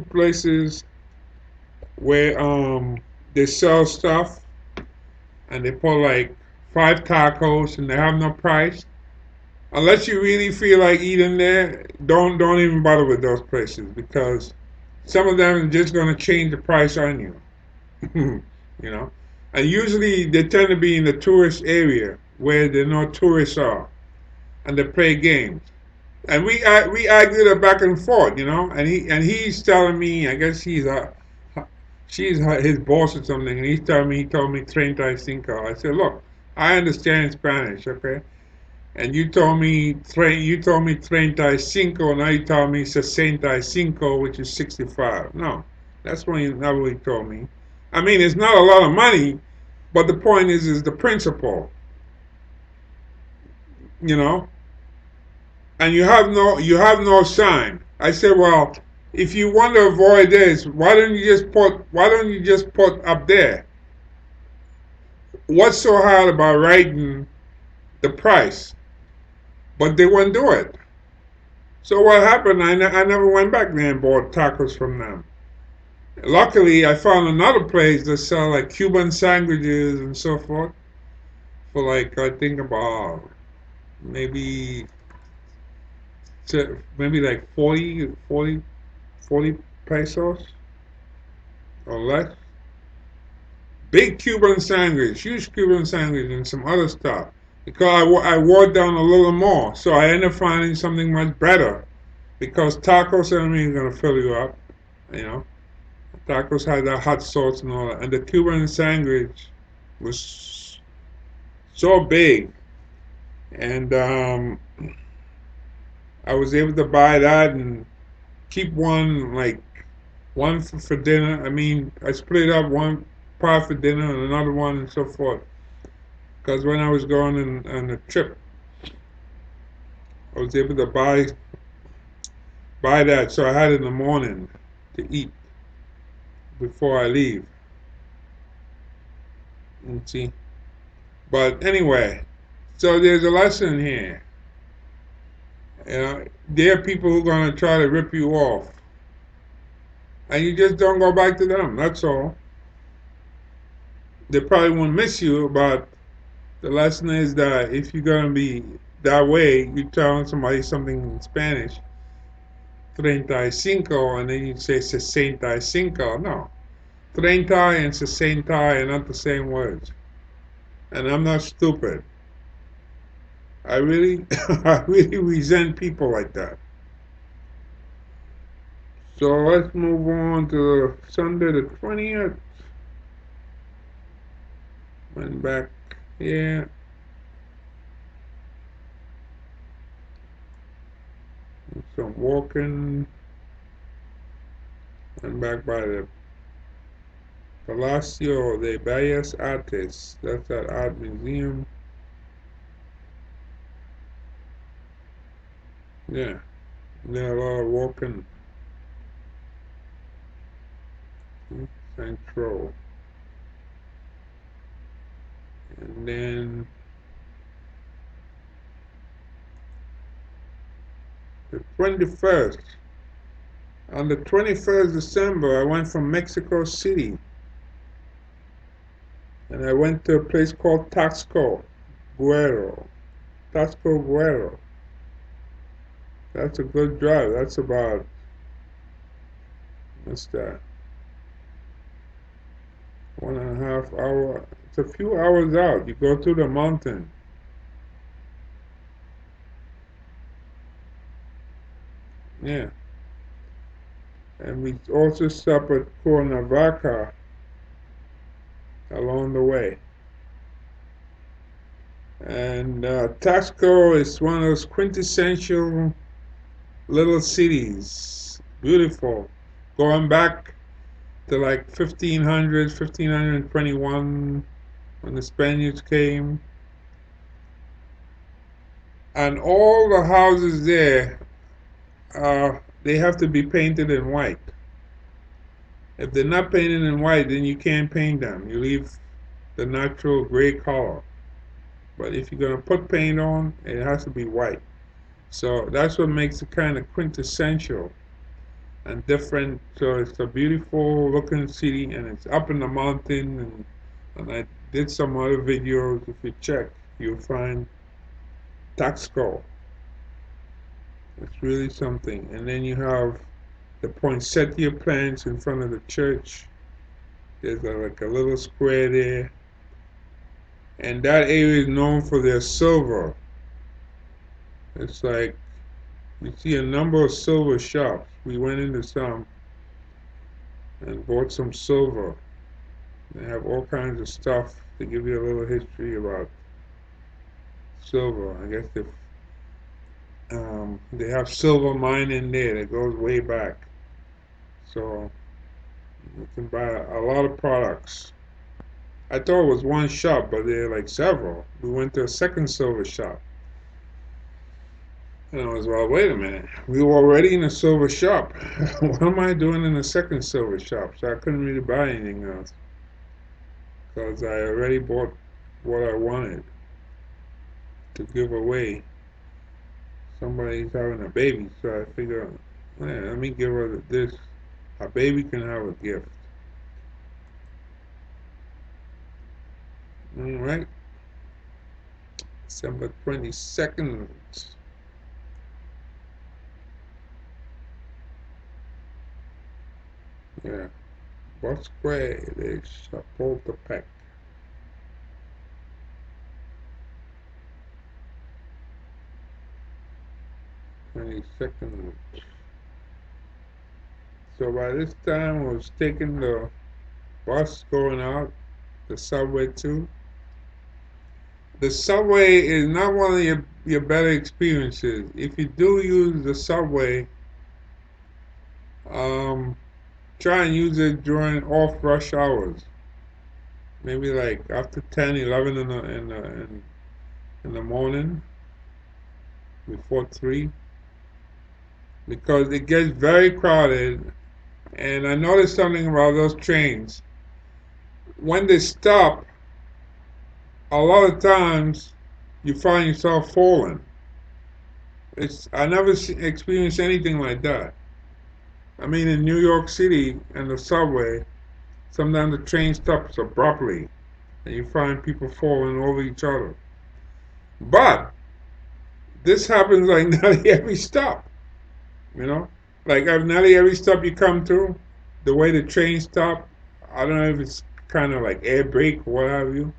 Speaker 1: places where they sell stuff and they put like five tacos and they have no price, unless you really feel like eating there, don't even bother with those places because some of them are just gonna change the price on you. you know. And usually they tend to be in the tourist area where there no tourists are, and they play games. And we argued it back and forth, and he's telling me, I guess she's his boss or something, and he told me 35. I said, look, I understand Spanish, okay, and you told me 35, now you told me 65, which is 65. No, that's not what he told me. I mean, it's not a lot of money, but the point is the principle, you know. And you have no sign. I said, well, if you want to avoid this, why don't you just put up there? What's so hard about writing the price? But they wouldn't do it. So what happened? I never went back there and bought tacos from them. Luckily, I found another place that sell like Cuban sandwiches and so forth for like I think about maybe maybe like 40 pesos or less. Big Cuban sandwich, huge Cuban sandwich, and some other stuff. Because I wore down a little more, so I ended up finding something much better. Because tacos, I mean, going to fill you up, you know. Tacos had that hot sauce and all that. And the Cuban sandwich was so big. And I was able to buy that and keep one for dinner. I mean, I split up one part for dinner and another one and so forth. Because when I was going on a trip, I was able to buy that, so I had it in the morning to eat before I leave. You see, but anyway, so there's a lesson here. There are people who are gonna try to rip you off, and you just don't go back to them. That's all. They probably won't miss you, but the lesson is that if you're gonna be that way, you telling somebody something in Spanish, 35, and then you say 65. No, 30 and 60 are not the same words. And I'm not stupid. I really, I really resent people like that. So let's move on to Sunday the 20th. Went back here. Some walking. Went back by the Palacio de Bellas Artes. That's that art museum. Yeah, there a lot of walking. Central. And then 21st. On the 21st December, I went from Mexico City and I went to a place called Guerrero. Taxco Guerrero. That's a good drive. That's about, what's that? 1.5 hour. It's a few hours out. You go to the mountain. Yeah. And we also stop at Cuernavaca along the way. And Taxco is one of those quintessential little cities. Beautiful. Going back to like 1500s, 1521, when the Spaniards came. And all the houses there, they have to be painted in white. If they're not painted in white, then you can't paint them. You leave the natural gray color. But if you're going to put paint on, it has to be white. So that's what makes it kind of quintessential and different. So it's a beautiful looking city, and it's up in the mountain. And I did some other videos. If you check, you'll find Taxco. It's really something. And then you have the poinsettia plants in front of the church. There's like a little square there. And that area is known for their silver. It's like you see a number of silver shops. We went into some and bought some silver. They have all kinds of stuff to give you a little history about silver. I guess they have silver mine in there that goes way back. So you can buy a lot of products. I thought it was one shop, but there are like several. We went to a second silver shop. And I was, well, wait a minute. We were already in a silver shop. What am I doing in a second silver shop? So I couldn't really buy anything else because I already bought what I wanted to give away. Somebody's having a baby, so I figured, man, let me give her this. A baby can have a gift. All right. December 22nd. Yeah. Bosque de Chapultepec. 22nd. So by this time, I was taking the bus going out, the subway too. The subway is not one of your better experiences. If you do use the subway, um, try and use it during off rush hours. Maybe like after 10, 11 in the morning, before 3, because it gets very crowded. And I noticed something about those trains. When they stop, a lot of times you find yourself falling. I never experienced anything like that. I mean, in New York City and the subway, sometimes the train stops abruptly, and you find people falling over each other. But this happens like nearly every stop, you know? Like nearly every stop you come to, the way the train stop, I don't know if it's kind of like air brake or what have you.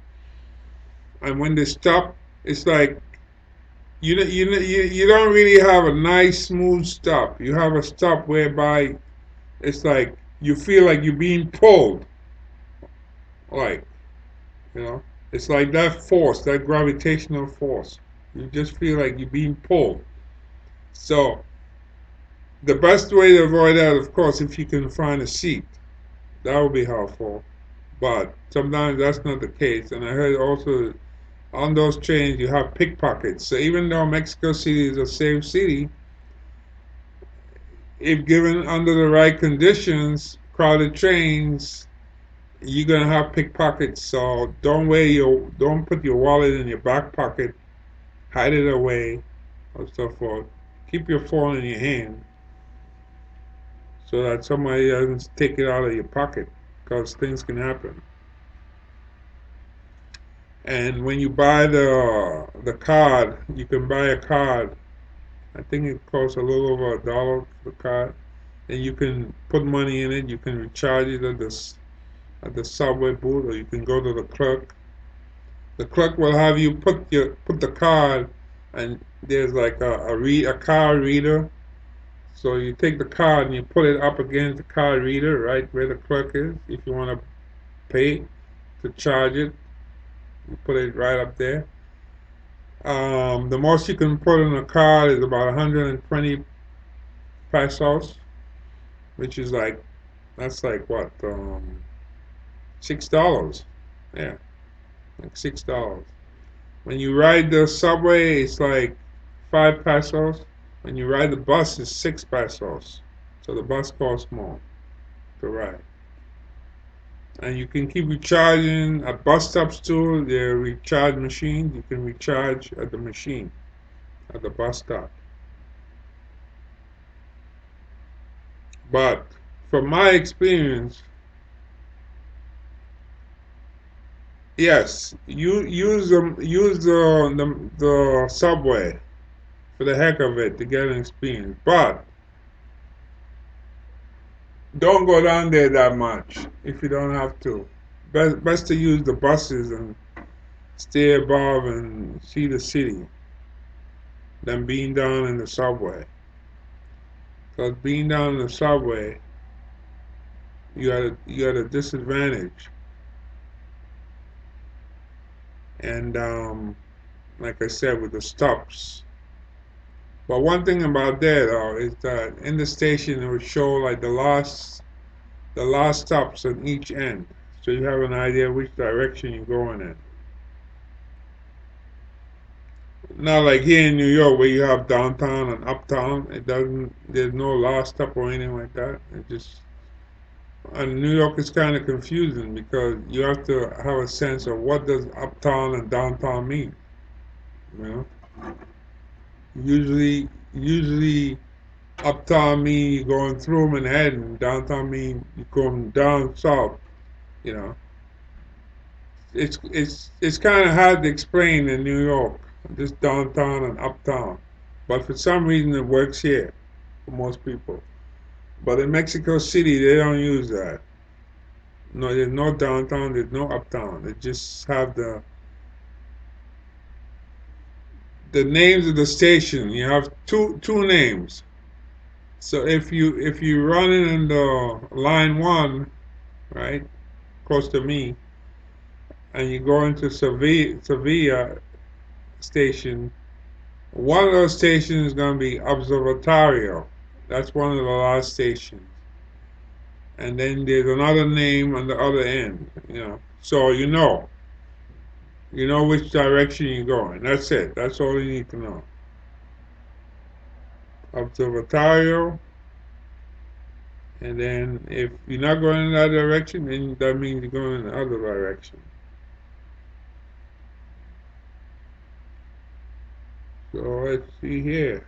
Speaker 1: And when they stop, it's like you don't really have a nice smooth stop. You have a stop whereby it's like you feel like you're being pulled, like, you know, it's like that force, that gravitational force. You just feel like you're being pulled. So the best way to avoid that, of course, if you can find a seat, that would be helpful. But sometimes that's not the case. And I heard also on those trains you have pickpockets. So even though Mexico City is a safe city, if given under the right conditions, crowded trains, you're gonna have pickpockets. So don't put your wallet in your back pocket, hide it away, or so forth. keep your phone in your hand so that somebody doesn't take it out of your pocket, because things can happen. And when you buy the card, you can buy a card. I think it costs a little over $1 for the card, and you can put money in it. You can recharge it at the subway booth, or you can go to the clerk. The clerk will have you put the card, and there's like a card reader. So you take the card and you put it up against the card reader, right where the clerk is. If you want to pay to charge it, you put it right up there. The most you can put in a card is about 120 pesos, which is like, that's like what, $6. Yeah, like $6. When you ride the subway, it's like 5 pesos. When you ride the bus, it's 6 pesos. So the bus costs more to ride. And you can keep recharging at bus stops too. There are recharge machines. You can recharge at the machine at the bus stop. But from my experience, yes, you use the subway for the heck of it to get an experience. But don't go down there that much if you don't have to. Best to use the buses and stay above and see the city than being down in the subway. Because being down in the subway, you got a disadvantage. And like I said, with the stops. But one thing about that though is that in the station it would show like the last stops on each end, so you have an idea which direction you're going in. Not like here in New York where you have downtown and uptown. It doesn't. There's no last stop or anything like that. It just and New York is kind of confusing because you have to have a sense of what does uptown and downtown mean. You know, usually uptown mean you're going through Manhattan. Downtown mean you're going down south. You know, it's kind of hard to explain in New York, just downtown and uptown. But for some reason it works here for most people. But in Mexico City they don't use that. No, there's no downtown, there's no uptown. They just have the names of the station. You have two names. So if you run in the line one, right, close to me, and you go into Sevilla station, one of those stations is going to be Observatorio. That's one of the last stations. And then there's another name on the other end, So you know which direction you're going. That's it. That's all you need to know. Observatorio, and then if you're not going in that direction, then that means you're going in the other direction. So let's see here.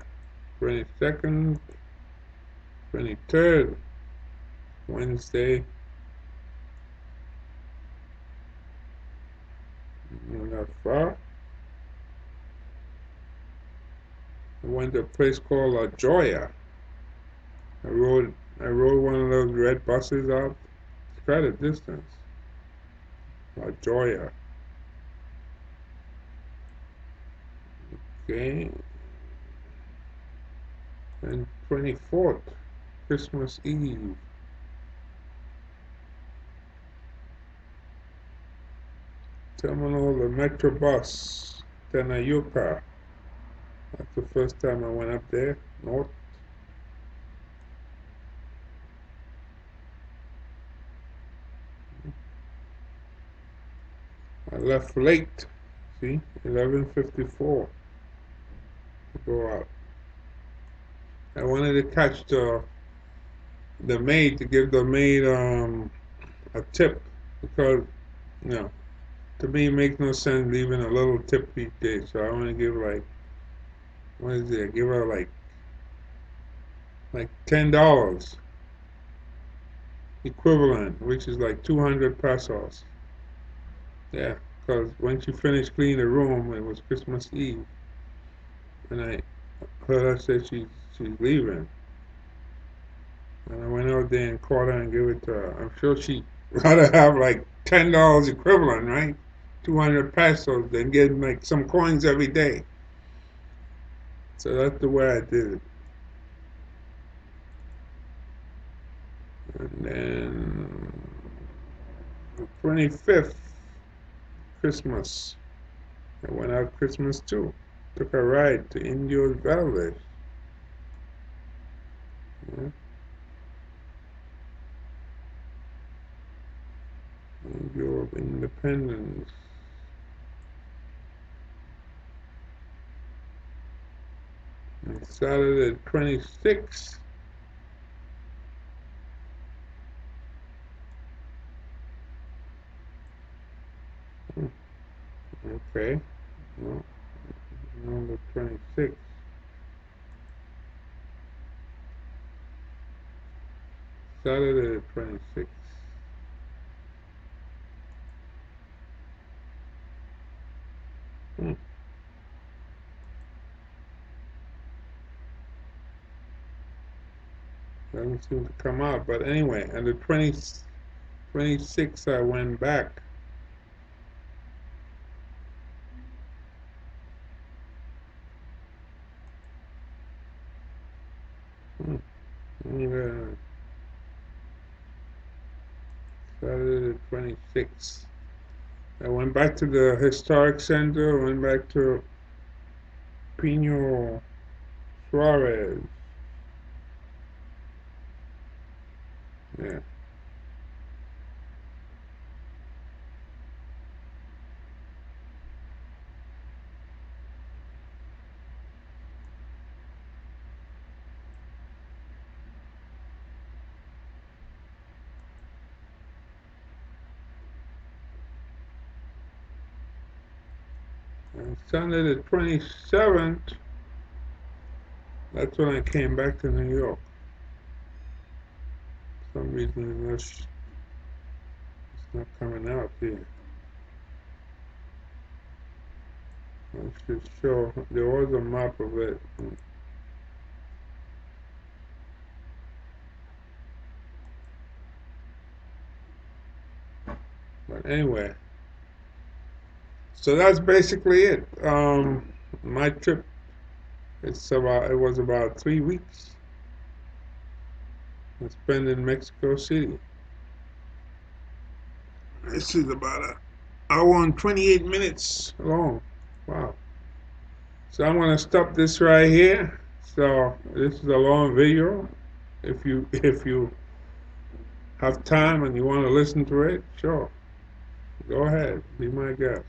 Speaker 1: 22nd, 23rd, Wednesday. Not that far. I went to a place called La Joya. I rode one of those red buses out. It's quite a distance. La Joya. Okay. And 24th, Christmas Eve. Terminal, the Metro Bus, Tenayuca. That's the first time I went up there, north. I left late, see, 11:54 to go out. I wanted to catch the maid to give the maid a tip because you know to me it makes no sense leaving a little tip each day. So I want to give like what is it? Give her like like $10 equivalent, which is like 200 pesos. Yeah, because when she finished cleaning the room, it was Christmas Eve, and I heard her say she's leaving, and I went out there and caught her and gave it to her. I'm sure she rather have like $10 equivalent, right? 200 pesos, than getting like some coins every day. So that's the way I did it. And then the 25th, Christmas. I went out Christmas too. Took a ride to Indios Valley. Yeah, Indio of Independence. And Saturday 26th. Okay. No, number 26. Saturday the 26th. Hmm. Doesn't seem to come out. But anyway, on the 26th I went back. Hmm. And, Saturday the 26th. I went back to the historic center, went back to Pino Suarez. Yeah. And Sunday the 27th, that's when I came back to New York. For some reason it's not coming out here. I should show, there was a map of it. But anyway, so that's basically it. My trip, it was about 3 weeks. I spent in Mexico City. This is about an hour and 28 minutes long. Wow. So I'm gonna stop this right here. So this is a long video. If you have time and you want to listen to it, sure. Go ahead. Be my guest.